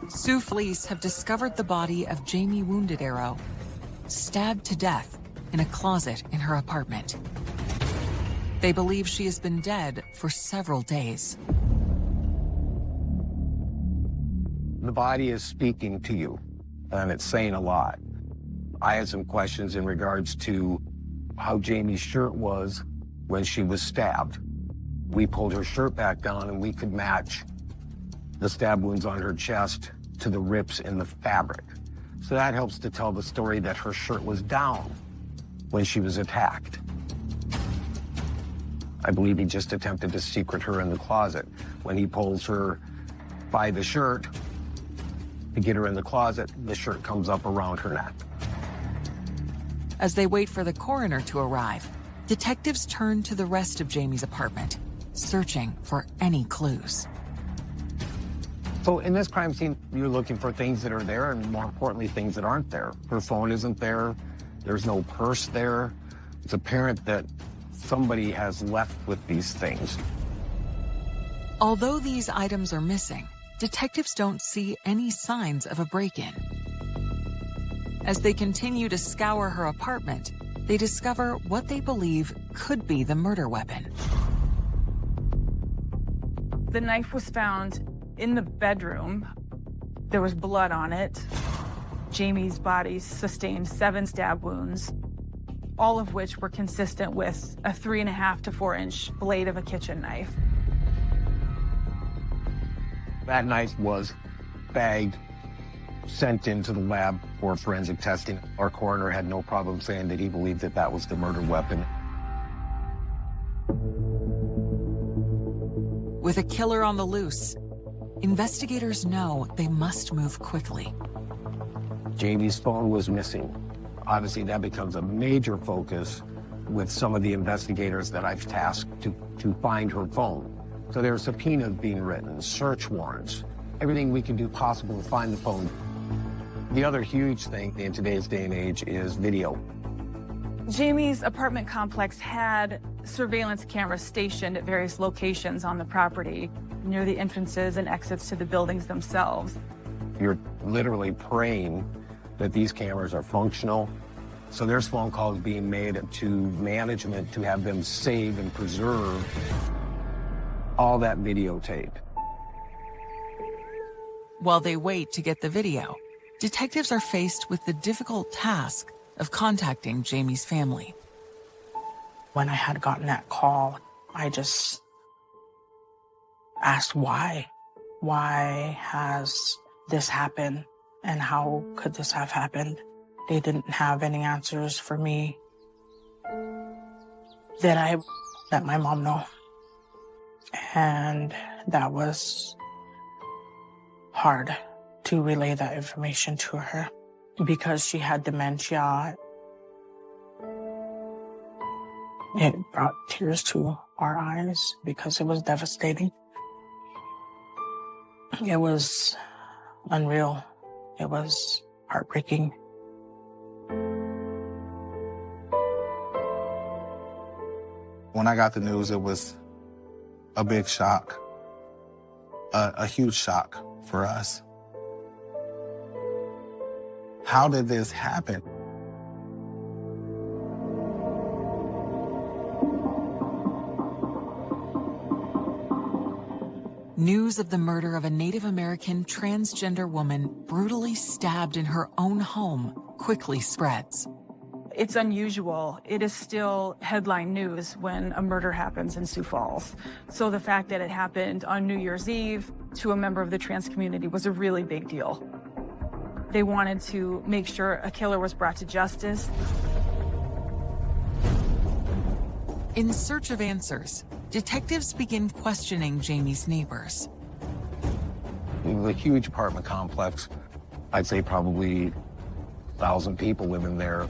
Speaker 5: Sioux police have discovered the body of Jamie Wounded Arrow, stabbed to death in a closet in her apartment. They believe she has been dead for several days.
Speaker 10: The body is speaking to you, and it's saying a lot. I had some questions in regards to how Jamie's shirt was when she was stabbed. We pulled her shirt back down, and we could match the stab wounds on her chest to the rips in the fabric. So that helps to tell the story that her shirt was down when she was attacked. I believe he just attempted to secret her in the closet. When he pulls her by the shirt to get her in the closet, the shirt comes up around her neck.
Speaker 5: As they wait for the coroner to arrive, detectives turn to the rest of Jamie's apartment, searching for any clues.
Speaker 10: So in this crime scene, you're looking for things that are there and, more importantly, things that aren't there. Her phone isn't there. There's no purse there. It's apparent that somebody has left with these things.
Speaker 5: Although these items are missing, detectives don't see any signs of a break-in. As they continue to scour her apartment, they discover what they believe could be the murder weapon.
Speaker 11: The knife was found in the bedroom. There was blood on it. Jamie's body sustained 7 stab wounds, all of which were consistent with a 3.5 to 4 inch blade of a kitchen knife.
Speaker 10: That knife was bagged, sent into the lab for forensic testing. Our coroner had no problem saying that he believed that that was the murder weapon.
Speaker 5: With a killer on the loose, investigators know they must move quickly.
Speaker 10: Jamie's phone was missing. Obviously, that becomes a major focus with some of the investigators that I've tasked to find her phone. So there are subpoenas being written, search warrants, everything we can do possible to find the phone. The other huge thing in today's day and age is video.
Speaker 11: Jamie's apartment complex had surveillance cameras stationed at various locations on the property, near the entrances and exits to the buildings themselves.
Speaker 10: You're literally praying that these cameras are functional. So there's phone calls being made to management to have them save and preserve all that videotape.
Speaker 5: While they wait to get the video, detectives are faced with the difficult task of contacting Jamie's family.
Speaker 12: When I had gotten that call, I just asked why. Why has this happened? And how could this have happened? They didn't have any answers for me. Then I let my mom know. And that was hard to relay that information to her because she had dementia. It brought tears to our eyes because it was devastating. It was unreal. It was heartbreaking.
Speaker 9: When I got the news, it was a big shock, a huge shock for us. How did this happen?
Speaker 5: News of the murder of a Native American transgender woman brutally stabbed in her own home quickly spreads.
Speaker 11: It's unusual. It is still headline news when a murder happens in Sioux Falls. So the fact that it happened on New Year's Eve to a member of the trans community was a really big deal. They wanted to make sure a killer was brought to justice.
Speaker 5: In search of answers, detectives begin questioning Jamie's neighbors.
Speaker 10: It was a huge apartment complex. I'd say probably 1,000 people living there.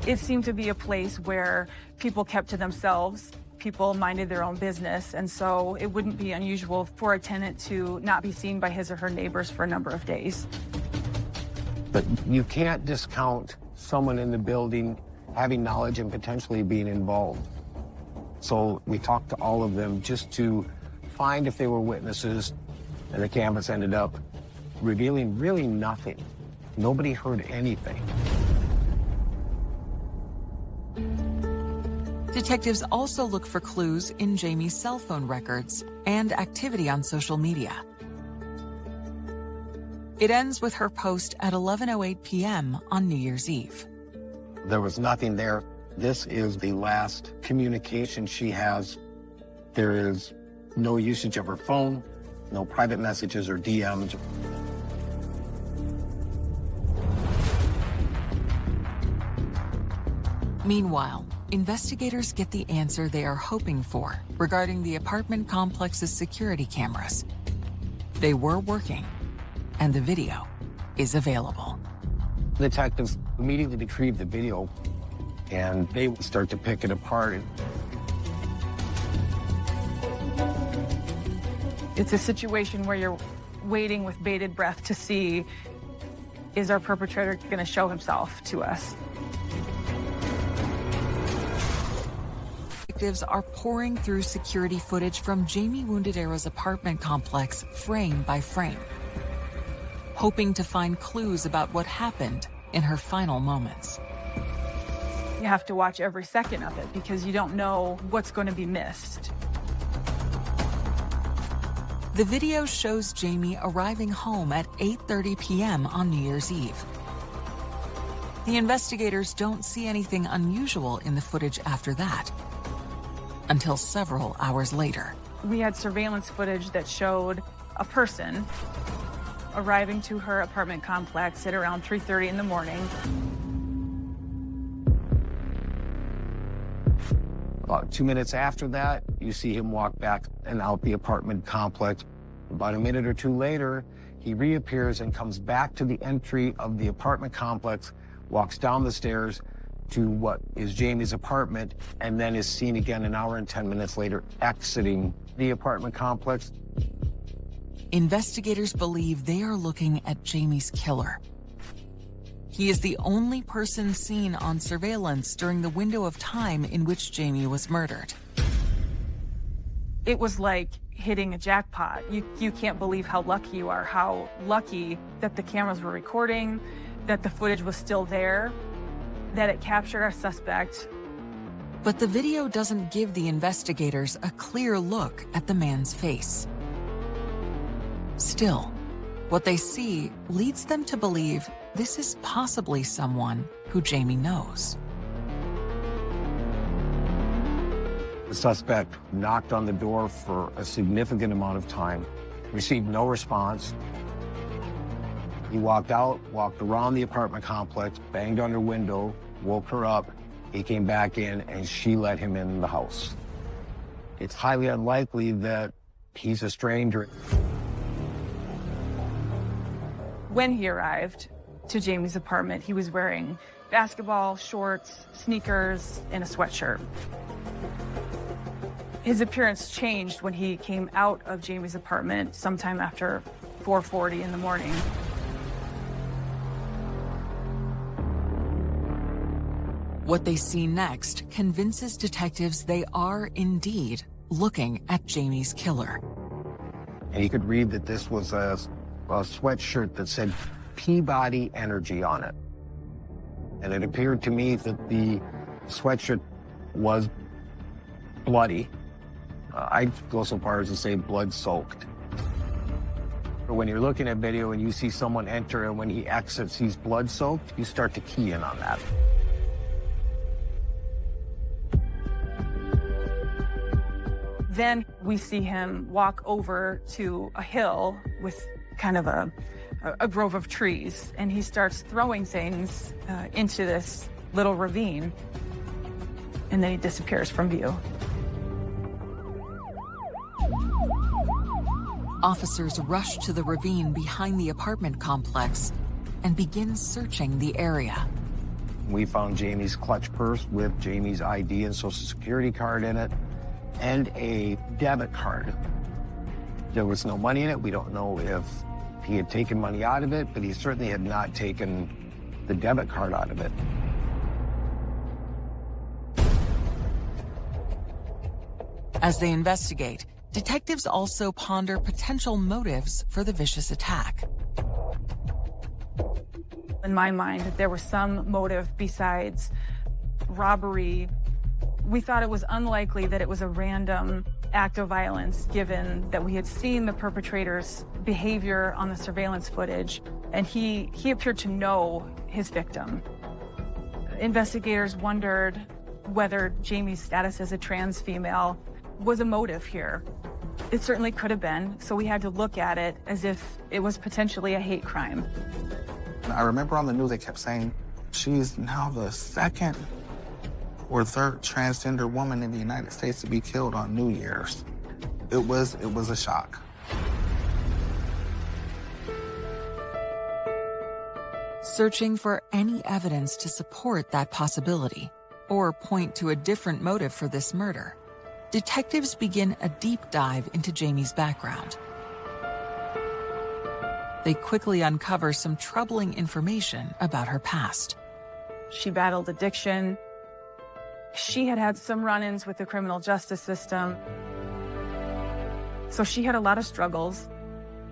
Speaker 11: It seemed to be a place where people kept to themselves, people minded their own business, and so it wouldn't be unusual for a tenant to not be seen by his or her neighbors for a number of days.
Speaker 10: But you can't discount someone in the building having knowledge and potentially being involved. So we talked to all of them just to find if they were witnesses, and the canvas ended up revealing really nothing. Nobody heard anything.
Speaker 5: Detectives also look for clues in Jamie's cell phone records and activity on social media. It ends with her post at 11:08 p.m. on New Year's Eve.
Speaker 10: There was nothing there. This is the last communication she has. There is no usage of her phone, no private messages or DMs.
Speaker 5: Meanwhile, investigators get the answer they are hoping for regarding the apartment complex's security cameras. They were working, and the video is available.
Speaker 10: Detectives immediately retrieve the video, and they start to pick it apart.
Speaker 11: It's a situation where you're waiting with bated breath to see, is our perpetrator going to show himself to us?
Speaker 5: Detectives are pouring through security footage from Jamie Wounded Arrow's apartment complex frame by frame, hoping to find clues about what happened in her final moments.
Speaker 11: You have to watch every second of it because you don't know what's going to be missed.
Speaker 5: The video shows Jamie arriving home at 8:30 p.m. on New Year's Eve. The investigators don't see anything unusual in the footage after that, until several hours later.
Speaker 11: We had surveillance footage that showed a person arriving to her apartment complex at around 3:30 in the morning.
Speaker 10: About 2 minutes after that, you see him walk back and out the apartment complex. About a minute or two later, he reappears and comes back to the entry of the apartment complex, walks down the stairs to what is Jamie's apartment, and then is seen again an hour and 10 minutes later exiting the apartment complex.
Speaker 5: Investigators believe they are looking at Jamie's killer. He is the only person seen on surveillance during the window of time in which Jamie was murdered.
Speaker 11: It was like hitting a jackpot. You can't believe how lucky you are, how lucky that the cameras were recording, that the footage was still there, that it captured our suspect.
Speaker 5: But the video doesn't give the investigators a clear look at the man's face. Still, what they see leads them to believe this is possibly someone who Jamie knows.
Speaker 10: The suspect knocked on the door for a significant amount of time, received no response. He walked out, walked around the apartment complex, banged on her window, woke her up. He came back in and she let him in the house. It's highly unlikely that he's a stranger.
Speaker 11: When he arrived to Jamie's apartment, he was wearing basketball shorts, sneakers, and a sweatshirt. His appearance changed when he came out of Jamie's apartment sometime after 4:40 in the morning.
Speaker 5: What they see next convinces detectives they are indeed looking at Jamie's killer.
Speaker 10: And you could read that this was a sweatshirt that said Peabody Energy on it. And it appeared to me that the sweatshirt was bloody. I'd go so far as to say blood-soaked. When you're looking at video and you see someone enter and when he exits he's blood-soaked, you start to key in on that.
Speaker 11: Then we see him walk over to a hill with kind of a grove of trees, and he starts throwing things into this little ravine, and then he disappears from view.
Speaker 5: Officers rush to the ravine behind the apartment complex and begin searching the area.
Speaker 10: We found Jamie's clutch purse with Jamie's ID and social security card in it, and a debit card. There was no money in it. We don't know if he had taken money out of it, but he certainly had not taken the debit card out of it.
Speaker 5: As they investigate, detectives also ponder potential motives for the vicious attack.
Speaker 11: In my mind, there was some motive besides robbery. We thought it was unlikely that it was a random act of violence, given that we had seen the perpetrator's behavior on the surveillance footage, and he appeared to know his victim. Investigators wondered whether Jamie's status as a trans female was a motive here. It certainly could have been, so we had to look at it as if it was potentially a hate crime.
Speaker 9: I remember on the news they kept saying, she's now the second or third transgender woman in the United States to be killed on New Year's. It was a shock.
Speaker 5: Searching for any evidence to support that possibility or point to a different motive for this murder, detectives begin a deep dive into Jamie's background. They quickly uncover some troubling information about her past.
Speaker 11: She battled addiction. She had had some run-ins with the criminal justice system. So she had a lot of struggles.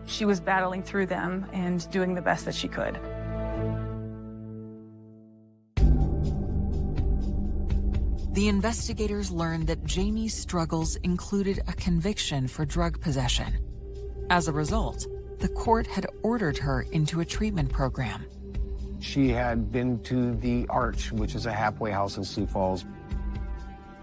Speaker 11: She was battling through them and doing the best that she could.
Speaker 5: The investigators learned that Jamie's struggles included a conviction for drug possession. As a result, the court had ordered her into a treatment program.
Speaker 10: She had been to the Arch, which is a halfway house in Sioux Falls.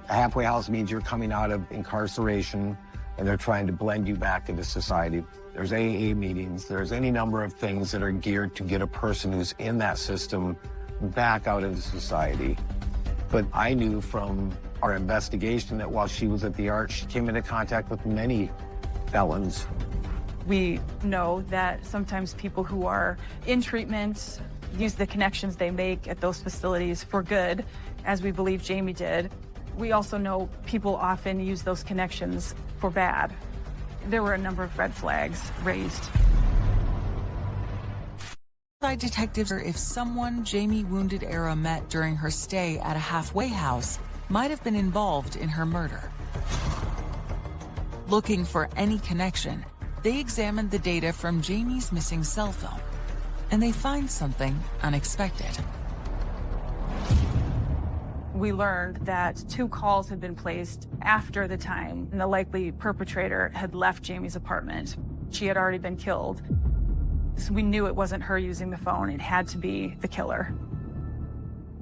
Speaker 10: A halfway house means you're coming out of incarceration and they're trying to blend you back into society. There's AA meetings, there's any number of things that are geared to get a person who's in that system back out into society. But I knew from our investigation that while she was at the Arch, she came into contact with many felons.
Speaker 11: We know that sometimes people who are in treatment use the connections they make at those facilities for good, as we believe Jamie did. We also know people often use those connections for bad. There were a number of red flags raised.
Speaker 5: Detectives are if someone Jamie Wounded Arrow met during her stay at a halfway house might have been involved in her murder. Looking for any connection, they examined the data from Jamie's missing cell phone, and they find something unexpected.
Speaker 11: We learned that 2 calls had been placed after the time the likely perpetrator had left Jamie's apartment. She had already been killed. So we knew it wasn't her using the phone. It had to be the killer.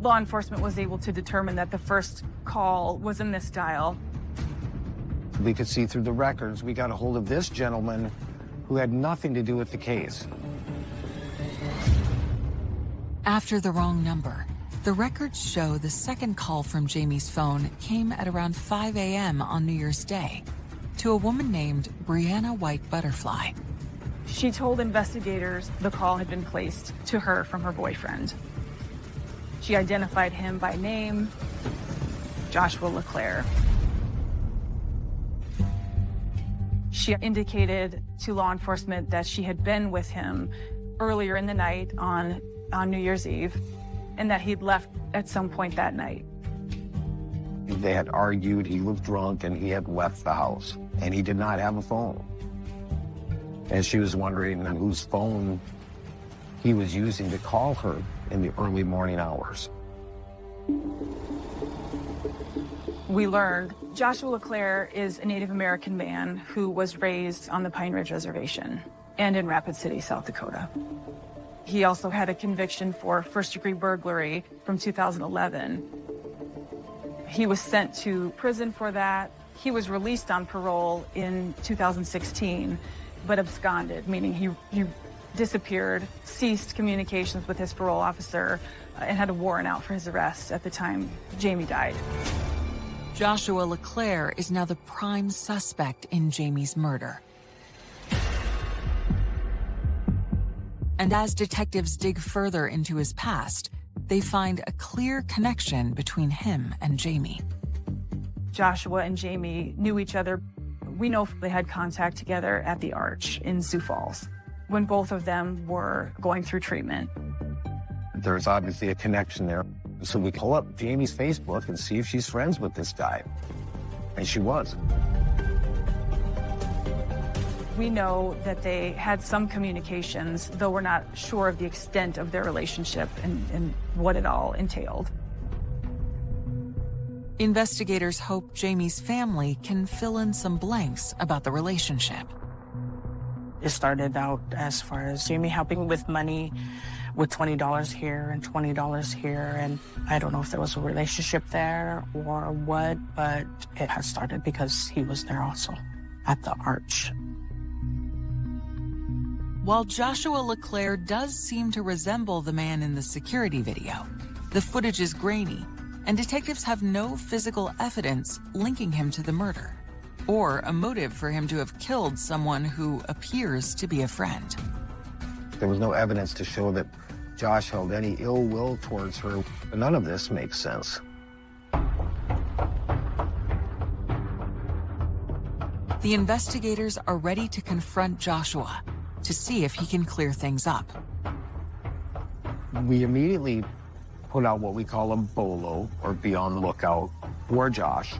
Speaker 11: Law enforcement was able to determine that the first call was a misdial.
Speaker 10: We could see through the records. We got a hold of this gentleman who had nothing to do with the case.
Speaker 5: After the wrong number, the records show the second call from Jamie's phone came at around 5 a.m. on New Year's Day to a woman named Brianna White Butterfly.
Speaker 11: She told investigators the call had been placed to her from her boyfriend. She identified him by name, Joshua LeClaire. She indicated to law enforcement that she had been with him earlier in the night on New Year's Eve, and that he'd left at some point that night.
Speaker 10: They had argued, he was drunk, and he had left the house, and he did not have a phone. And she was wondering whose phone he was using to call her in the early morning hours.
Speaker 11: We learned Joshua LeClaire is a Native American man who was raised on the Pine Ridge Reservation and in Rapid City, South Dakota. He also had a conviction for first-degree burglary from 2011. He was sent to prison for that. He was released on parole in 2016, but absconded, meaning he disappeared, ceased communications with his parole officer, and had a warrant out for his arrest at the time Jamie died.
Speaker 5: Joshua LeClaire is now the prime suspect in Jamie's murder. And as detectives dig further into his past, they find a clear connection between him and Jamie.
Speaker 11: Joshua and Jamie knew each other. We know they had contact together at the Arch in Sioux Falls when both of them were going through treatment.
Speaker 10: There's obviously a connection there. So we pull up Jamie's Facebook and see if she's friends with this guy. And she was.
Speaker 11: We know that they had some communications, though we're not sure of the extent of their relationship and what it all entailed.
Speaker 5: Investigators hope Jamie's family can fill in some blanks about the relationship.
Speaker 12: It started out as far as Jamie helping with money, with $20 here and $20 here, and I don't know if there was a relationship there or what, but it had started because he was there also at the Arch.
Speaker 5: While Joshua LeClaire does seem to resemble the man in the security video, the footage is grainy, and detectives have no physical evidence linking him to the murder, or a motive for him to have killed someone who appears to be a friend.
Speaker 10: There was no evidence to show that Josh held any ill will towards her. None of this makes sense.
Speaker 5: The investigators are ready to confront Joshua, to see if he can clear things up.
Speaker 10: We immediately put out what we call a BOLO, or be on the lookout, for Josh.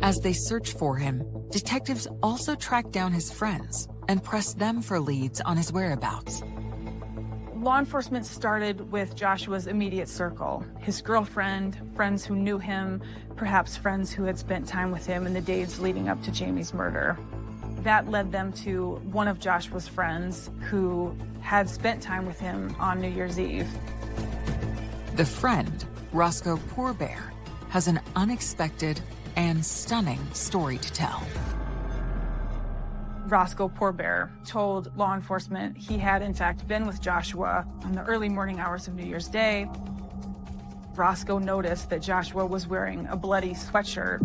Speaker 5: As they search for him, detectives also track down his friends and press them for leads on his whereabouts.
Speaker 11: Law enforcement started with Joshua's immediate circle, his girlfriend, friends who knew him, perhaps friends who had spent time with him in the days leading up to Jamie's murder. That led them to one of Joshua's friends who had spent time with him on New Year's Eve.
Speaker 5: The friend, Roscoe Poorbear, has an unexpected and stunning story to tell.
Speaker 11: Roscoe Poorbear told law enforcement he had in fact been with Joshua in the early morning hours of New Year's Day. Roscoe noticed that Joshua was wearing a bloody sweatshirt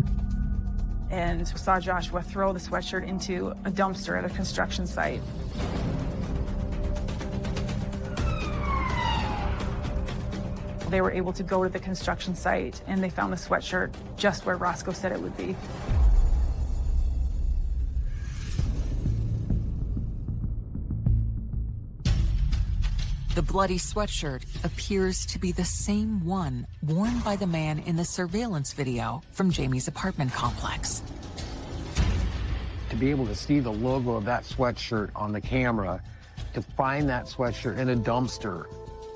Speaker 11: and saw Joshua throw the sweatshirt into a dumpster at a construction site. They were able to go to the construction site and they found the sweatshirt just where Roscoe said it would be.
Speaker 5: The bloody sweatshirt appears to be the same one worn by the man in the surveillance video from Jamie's apartment complex.
Speaker 10: To be able to see the logo of that sweatshirt on the camera, to find that sweatshirt in a dumpster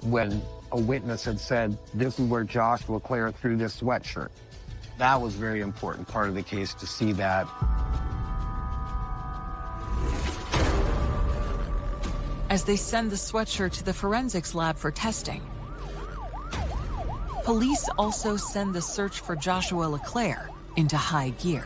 Speaker 10: when a witness had said, this is where Joshua LeClaire threw this sweatshirt. That was a very important part of the case, to see that.
Speaker 5: As they send the sweatshirt to the forensics lab for testing, police also send the search for Joshua LeClaire into high gear.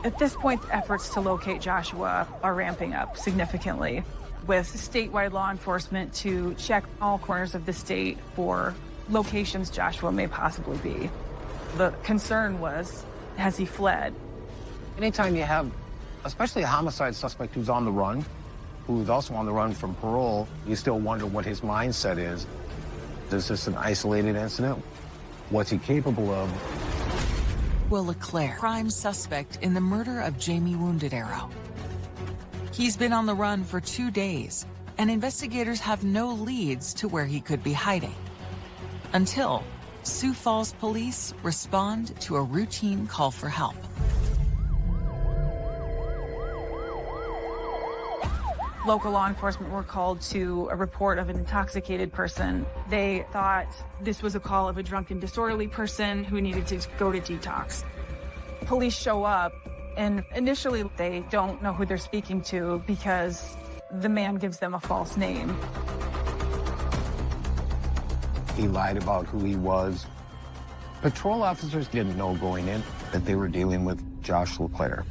Speaker 11: At this point, efforts to locate Joshua are ramping up significantly, with statewide law enforcement to check all corners of the state for locations Joshua may possibly be. The concern was, has he fled?
Speaker 10: Anytime you have, especially a homicide suspect who's on the run, who's also on the run from parole, you still wonder what his mindset is. Is this an isolated incident? What's he capable of?
Speaker 5: Will LeClaire, prime suspect in the murder of Jamie Wounded Arrow. He's been on the run for 2 days, and investigators have no leads to where he could be hiding. Until Sioux Falls police respond to a routine call for help.
Speaker 11: Local law enforcement were called to a report of an intoxicated person. They thought this was a call of a drunken, disorderly person who needed to go to detox. Police show up, and initially they don't know who they're speaking to because the man gives them a false name.
Speaker 10: He lied about who he was. Patrol officers didn't know going in that they were dealing with Josh LeClaire.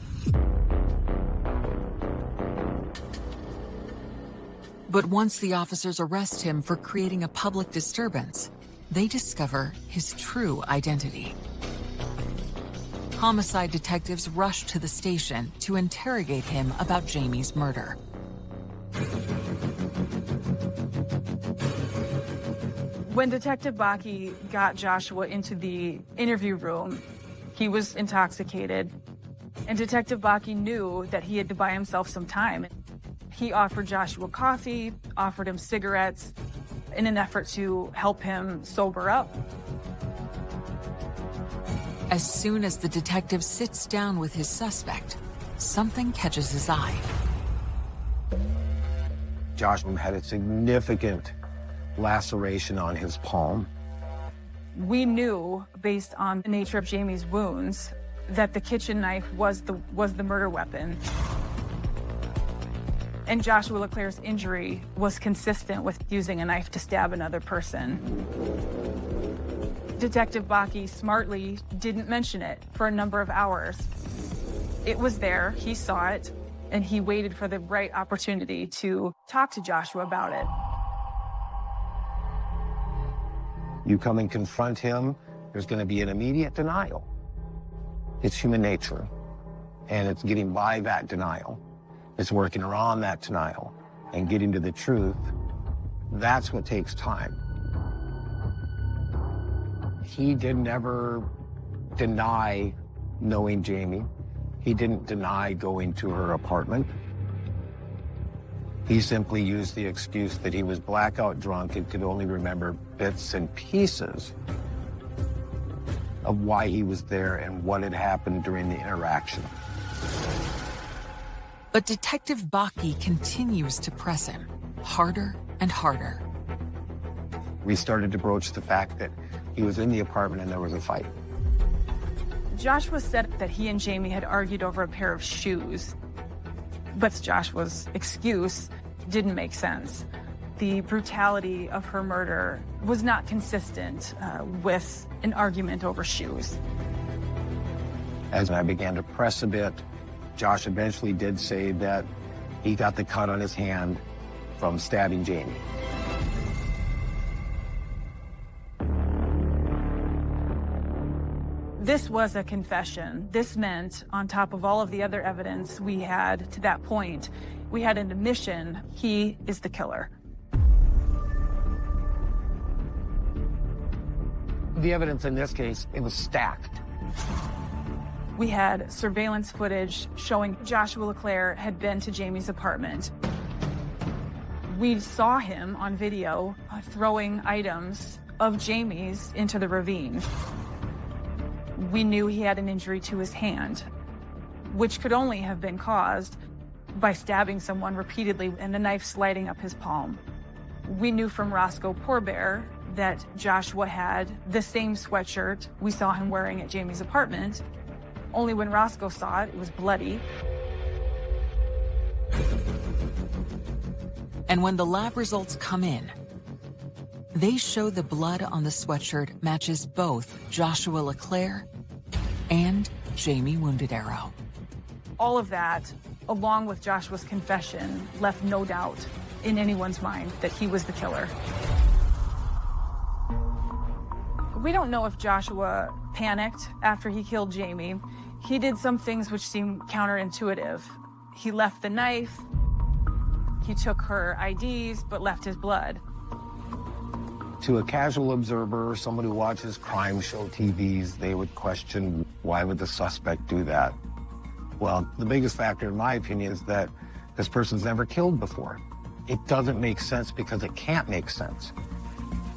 Speaker 5: But once the officers arrest him for creating a public disturbance, they discover his true identity. Homicide detectives rush to the station to interrogate him about Jamie's murder.
Speaker 11: When Detective Bakke got Joshua into the interview room, he was intoxicated, and Detective Bakke knew that he had to buy himself some time. He offered Joshua coffee, offered him cigarettes in an effort to help him sober up.
Speaker 5: As soon as the detective sits down with his suspect, something catches his eye.
Speaker 10: Joshua had a significant laceration on his palm.
Speaker 11: We knew, based on the nature of Jamie's wounds, that the kitchen knife was the murder weapon. And Joshua LeClaire's injury was consistent with using a knife to stab another person. Detective Bakke smartly didn't mention it for a number of hours. It was there, he saw it, and he waited for the right opportunity to talk to Joshua about it.
Speaker 10: You come and confront him, there's going to be an immediate denial. It's human nature, and it's getting by that denial. It's working around that denial and getting to the truth. That's what takes time. He didn't ever deny knowing Jamie. He didn't deny going to her apartment. He simply used the excuse that he was blackout drunk and could only remember bits and pieces of why he was there and what had happened during the interaction.
Speaker 5: But Detective Bakke continues to press him harder and harder.
Speaker 10: We started to broach the fact that he was in the apartment and there was a fight.
Speaker 11: Joshua said that he and Jamie had argued over a pair of shoes, but Joshua's excuse didn't make sense. The brutality of her murder was not consistent with an argument over shoes.
Speaker 10: As I began to press a bit, Josh eventually did say that he got the cut on his hand from stabbing Jamie.
Speaker 11: This was a confession. This meant, on top of all of the other evidence we had to that point, we had an admission: he is the killer.
Speaker 10: The evidence in this case, it was stacked.
Speaker 11: We had surveillance footage showing Joshua LeClaire had been to Jamie's apartment. We saw him on video throwing items of Jamie's into the ravine. We knew he had an injury to his hand, which could only have been caused by stabbing someone repeatedly and the knife sliding up his palm. We knew from Roscoe Poorbear that Joshua had the same sweatshirt we saw him wearing at Jamie's apartment, only when Roscoe saw it, it was bloody.
Speaker 5: And when the lab results come in, they show the blood on the sweatshirt matches both Joshua LeClaire and Jamie Wounded Arrow.
Speaker 11: All of that, along with Joshua's confession, left no doubt in anyone's mind that he was the killer. We don't know if Joshua panicked after he killed Jamie. He did some things which seem counterintuitive. He left the knife, he took her IDs, but left his blood.
Speaker 10: To a casual observer, someone who watches crime show TVs, they would question, why would the suspect do that? Well, the biggest factor, in my opinion, is that this person's never killed before. It doesn't make sense because it can't make sense.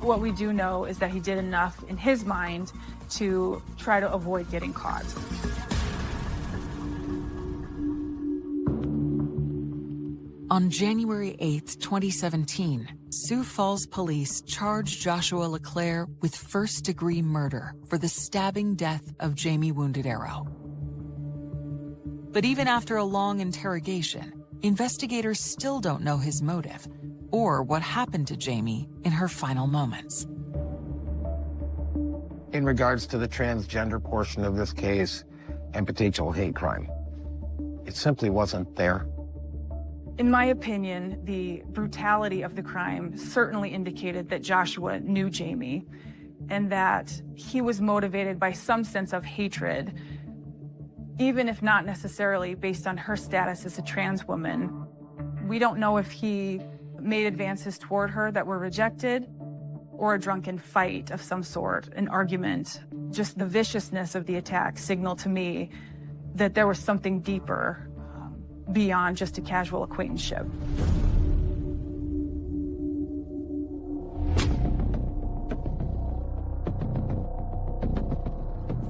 Speaker 11: What we do know is that he did enough in his mind to try to avoid getting caught.
Speaker 5: On January 8th, 2017, Sioux Falls police charged Joshua LeClaire with first-degree murder for the stabbing death of Jamie Wounded Arrow. But even after a long interrogation, investigators still don't know his motive or what happened to Jamie in her final moments.
Speaker 10: In regards to the transgender portion of this case and potential hate crime, it simply wasn't there.
Speaker 11: In my opinion, the brutality of the crime certainly indicated that Joshua knew Jamie and that he was motivated by some sense of hatred, even if not necessarily based on her status as a trans woman. We don't know if he made advances toward her that were rejected or a drunken fight of some sort, an argument. Just the viciousness of the attack signaled to me that there was something deeper beyond just a casual acquaintanceship.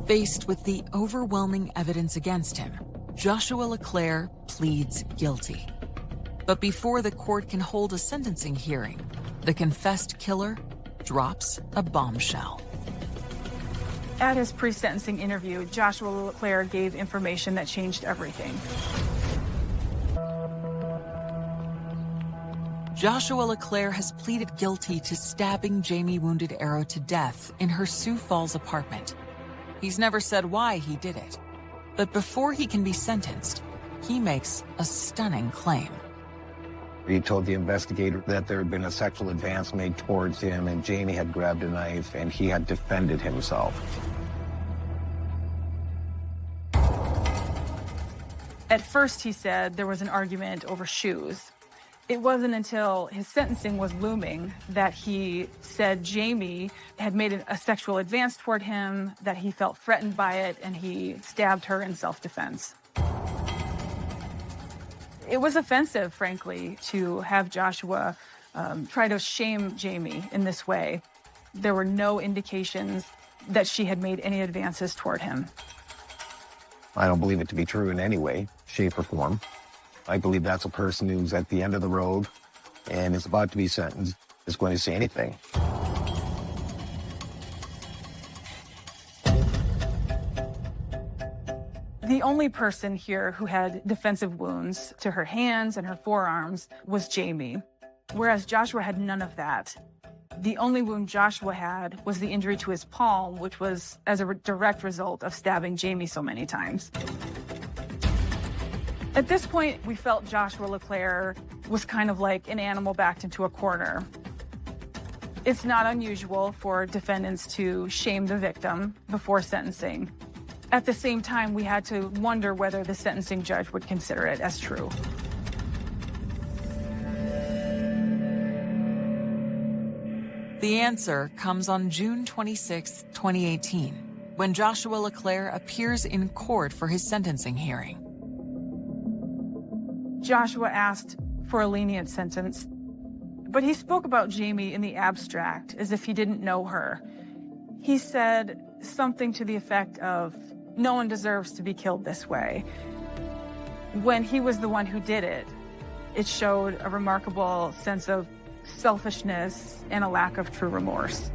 Speaker 5: Faced with the overwhelming evidence against him, Joshua LeClaire pleads guilty. But before the court can hold a sentencing hearing, the confessed killer drops a bombshell.
Speaker 11: At his pre-sentencing interview, Joshua LeClaire gave information that changed everything.
Speaker 5: Joshua LeClaire has pleaded guilty to stabbing Jamie Wounded Arrow to death in her Sioux Falls apartment. He's never said why he did it, but before he can be sentenced, he makes a stunning claim.
Speaker 10: He told the investigator that there had been a sexual advance made towards him and Jamie had grabbed a knife and he had defended himself.
Speaker 11: At first, he said there was an argument over shoes. It wasn't until his sentencing was looming that he said Jamie had made a sexual advance toward him, that he felt threatened by it, and he stabbed her in self-defense. It was offensive, frankly, to have Joshua try to shame Jamie in this way. There were no indications that she had made any advances toward him.
Speaker 10: I don't believe it to be true in any way, shape, or form. I believe that's a person who's at the end of the road and is about to be sentenced is going to say anything.
Speaker 11: The only person here who had defensive wounds to her hands and her forearms was Jamie, whereas Joshua had none of that. The only wound Joshua had was the injury to his palm, which was as a direct result of stabbing Jamie so many times. At this point, we felt Joshua LeClaire was kind of like an animal backed into a corner. It's not unusual for defendants to shame the victim before sentencing. At the same time, we had to wonder whether the sentencing judge would consider it as true.
Speaker 5: The answer comes on June 26, 2018, when Joshua LeClaire appears in court for his sentencing hearing.
Speaker 11: Joshua asked for a lenient sentence, but he spoke about Jamie in the abstract as if he didn't know her. He said something to the effect of, "No one deserves to be killed this way." When he was the one who did it, it showed a remarkable sense of selfishness and a lack of true remorse.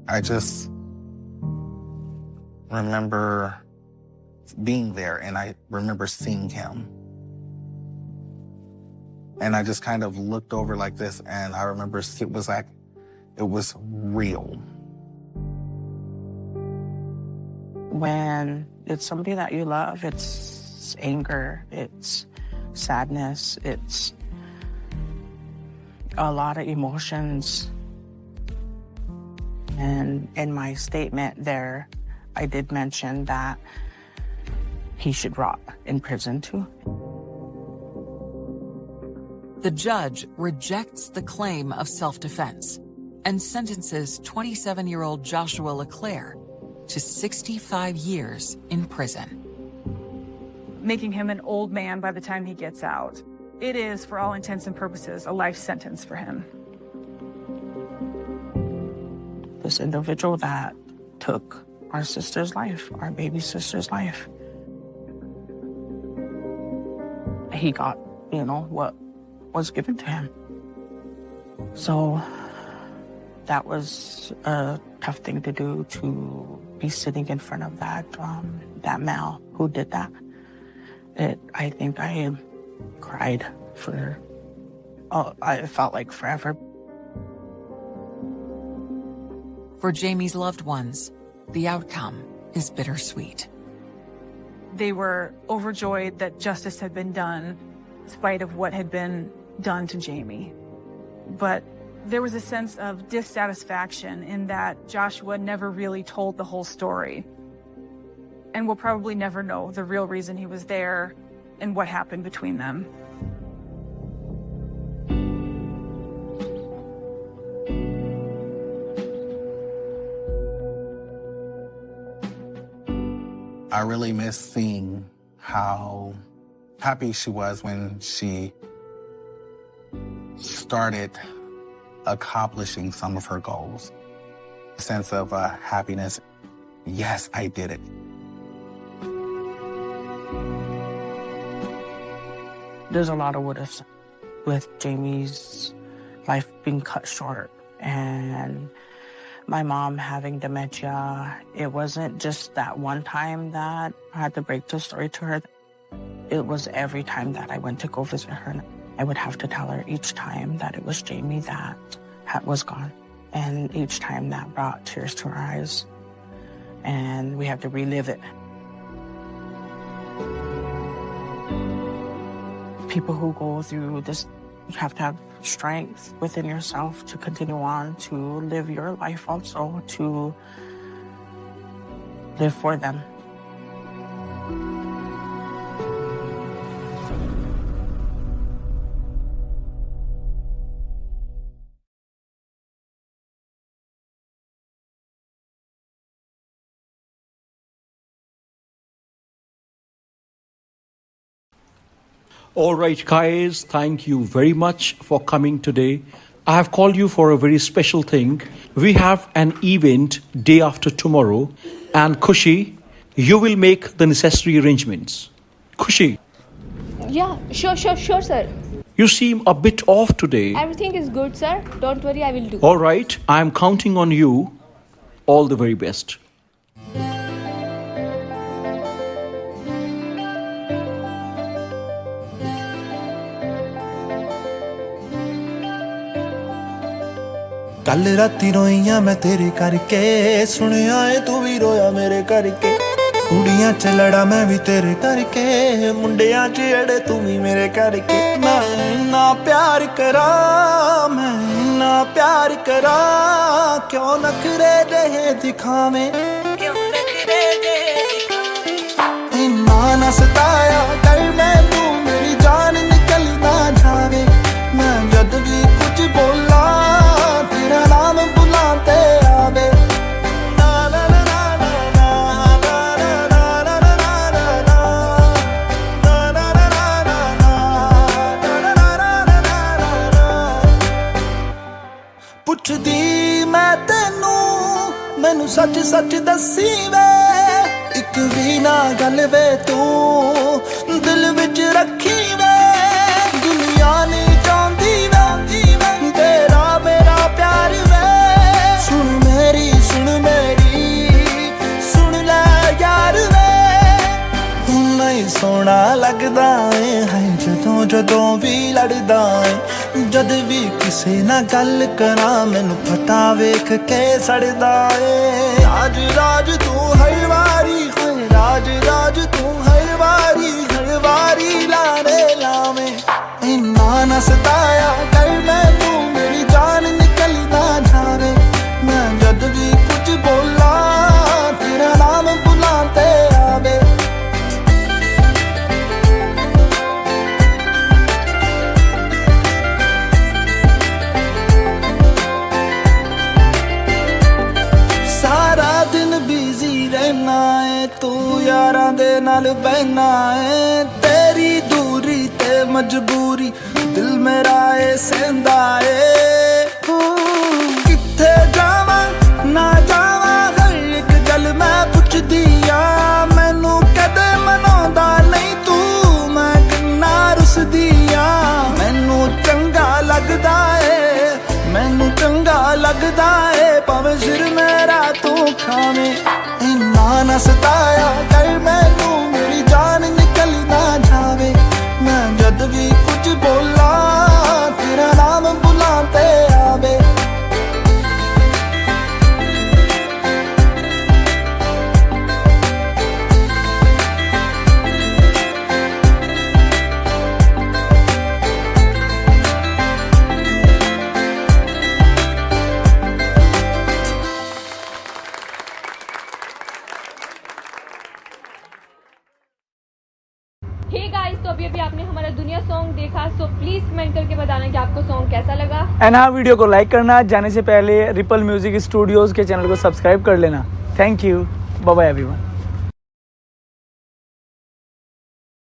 Speaker 9: I just remember being there, and I remember seeing him. And I just kind of looked over like this, and I remember it was like, it was real.
Speaker 12: When it's somebody that you love, it's anger, it's sadness, it's a lot of emotions. And in my statement there, I did mention that he should rot in prison too.
Speaker 5: The judge rejects the claim of self-defense and sentences 27-year-old Joshua LeClaire to 65 years in prison,
Speaker 11: making him an old man by the time he gets out. It is, for all intents and purposes, a life sentence for him.
Speaker 12: This individual that took our sister's life, our baby sister's life, he got, what was given to him. So that was a tough thing to do, to be sitting in front of that male who did that. I think I cried for, I felt like forever.
Speaker 5: For Jamie's loved ones, the outcome is bittersweet.
Speaker 11: They were overjoyed that justice had been done, in spite of what had been done to Jamie. But there was a sense of dissatisfaction in that Joshua never really told the whole story. And we'll probably never know the real reason he was there and what happened between them.
Speaker 9: I really miss seeing how happy she was when she started accomplishing some of her goals. A sense of happiness. Yes, I did it.
Speaker 12: There's a lot of what ifs with Jamie's life being cut short and my mom having dementia. It wasn't just that one time that I had to break the story to her. It was every time that I went to go visit her. I would have to tell her each time that it was Jamie that was gone. And each time that brought tears to her eyes. And we had to relive it. People who go through this, you have to have strength within yourself to continue on, to live your life also, to live for them.
Speaker 14: All right, guys, thank you very much for coming today. I have called you for a very special thing. We have an event day after tomorrow, and Khushi, you will make the necessary arrangements. Khushi,
Speaker 15: Yeah, sure, sir.
Speaker 14: you seem a bit off today.
Speaker 15: Everything is good, sir. Don't worry, I will do.
Speaker 14: All right, I am counting on you. All the very best.
Speaker 16: ਕੱਲ ਰਾਤੀ ਰੋਈਆਂ ਮੈਂ ਤੇਰੇ ਕਰਕੇ ਸੁਣਿਆ ਏ ਤੂੰ ਵੀ ਰੋਇਆ ਮੇਰੇ ਕਰਕੇ ਕੁੜੀਆਂ ਚ ਲੜਾ ਮੈਂ ਵੀ ਤੇਰੇ ਕਰਕੇ ਮੁੰਡਿਆਂ ਚ ਅੜੇ ਤੂੰ ਵੀ ਮੇਰੇ ਕਰਕੇ ਮੈਂ ਨਾ ਪਿਆਰ ਕਰਾਂ ਮੈਂ ਨਾ ਪਿਆਰ ਕਰਾਂ ਕਿਉਂ ਨਖਰੇ ਜਿਹੇ ਦਿਖਾਵੇਂ ਇੰਨਾ ਨਾ ਸਤਾਇਆ ਕਰ ਮੈਨੂੰ ਮੇਰੀ ਜਾਨ ਨਿਕਲ ਨਾ ਜਾਵੇ ਮੈਂ ਜਦ ਵੀ ਕੁਝ ਬੋਲਾਂ ਤੇਰਾ ਨਾਮ ਬੁਲਾਤੇ ਆਵੇ ਨਾ ਨਾ ਨਾ ਨਾ ਨਾ ਨਾ ਪੁੱਛਦੀ ਮੈਂ ਤੈਨੂੰ ਮੈਨੂੰ ਸੱਚ ਸੱਚ ਦੱਸੀ ਵੇ ਇੱਕ ਵੀ ਨਾ ਗੱਲ ਵੇ ਤੂੰ ਦਿਲ ਵਿੱਚ ਰੱਖੀ ਵੇ ਦੁਨੀਆ ਨਹੀਂ ਚਾਹੁੰਦੀ ਵੇ ਤੇਰਾ ਮੇਰਾ ਪਿਆਰ ਵੇ ਸੁਣ ਮੇਰੀ ਸੁਣ ਲੈ ਯਾਰ ਵੇ ਨਹੀਂ ਸੋਹਣਾ ਲੱਗਦਾ ਏ ਹੈ ਜਦੋਂ ਵੀ ਲੜਦਾ ਏ ਜਦ ਵੀ ਕਿਸੇ ਨਾਲ ਗੱਲ ਕਰਾਂ ਮੈਨੂੰ ਪਤਾ ਵੇਖ ਕੇ ਸੜਦਾ ਏ ਰਾਜ ਤੂੰ ਹਰ ਵਾਰੀ ਹੋਏ ਰਾਜ ਤੂੰ ਹਰ ਵਾਰੀ ਲਾਵੇਂ ਇੰਨਾ ਨਾ ਸਤਾਇਆ ਕਰ ਮੈਨੂੰ ਮੇਰੀ ਜਾਨ ਨਿਕਲ ਨਾ ਜਾਵੇ ਮੈਂ ਜਦ ਵੀ ਕੁਝ ਬੋਲਾਂ ਤੇਰਾ ਨਾਮ ਬੁਲਾਤੇ ਆਵੇ ਸਾਰਾ ਦਿਨ ਬਿਜ਼ੀ ਰਹਿਣਾ ਏ ਤੂੰ ਯਾਰਾਂ ਦੇ ਨਾਲ ਬਹਿਣਾ ਏ ਤੇਰੀ ਦੂਰੀ ਤੇ ਮਜਬੂਰੀ ਦਿਲ ਮੇਰਾ ਏ ਸਹਿੰਦਾ ਏ ਕਿੱਥੇ ਜਾਵਾਂ ਨਾ ਜਾਵਾਂ ਹਰ ਇੱਕ ਗੱਲ ਮੈਂ ਪੁੱਛਦੀ ਆ ਮੈਨੂੰ ਕਦੇ ਮਨਾਉਂਦਾ ਨਹੀਂ ਤੂੰ ਮੈਂ ਕਿੰਨਾ ਰੁੱਸਦੀ ਆ ਮੈਨੂੰ ਚੰਗਾ ਲੱਗਦਾ ਏ ਭਾਵੇਂ ਸਿਰ ਮੇਰਾ ਤੂੰ ਖਾਵੇਂ ਇੰਨਾ ਨਾ ਸਤਾਇਆ ਕਰ ਮੈਨੂੰ ਮੇਰੀ ਜਾਨ ਨਿਕਲ ਨਾ ਜਾਵੇ ਮੈਂ ਜਦ ਵੀ ਕੁਝ ਬੋਲਾਂ ਤੇਰਾ ਨਾਮ ਬੁਲਾਤੇ ਆਵੇ
Speaker 15: Hey guys, तो अभी आपने हमारा दुनिया सॉन्ग देखा, सो प्लीज कमेंट करके बताना कि आपको सॉन्ग कैसा लगा।
Speaker 17: एंड हाँ, वीडियो को लाइक करना, जाने से पहले रिपल म्यूजिक स्टूडियोज के चैनल को सब्सक्राइब कर लेना। Thank you, bye bye everyone.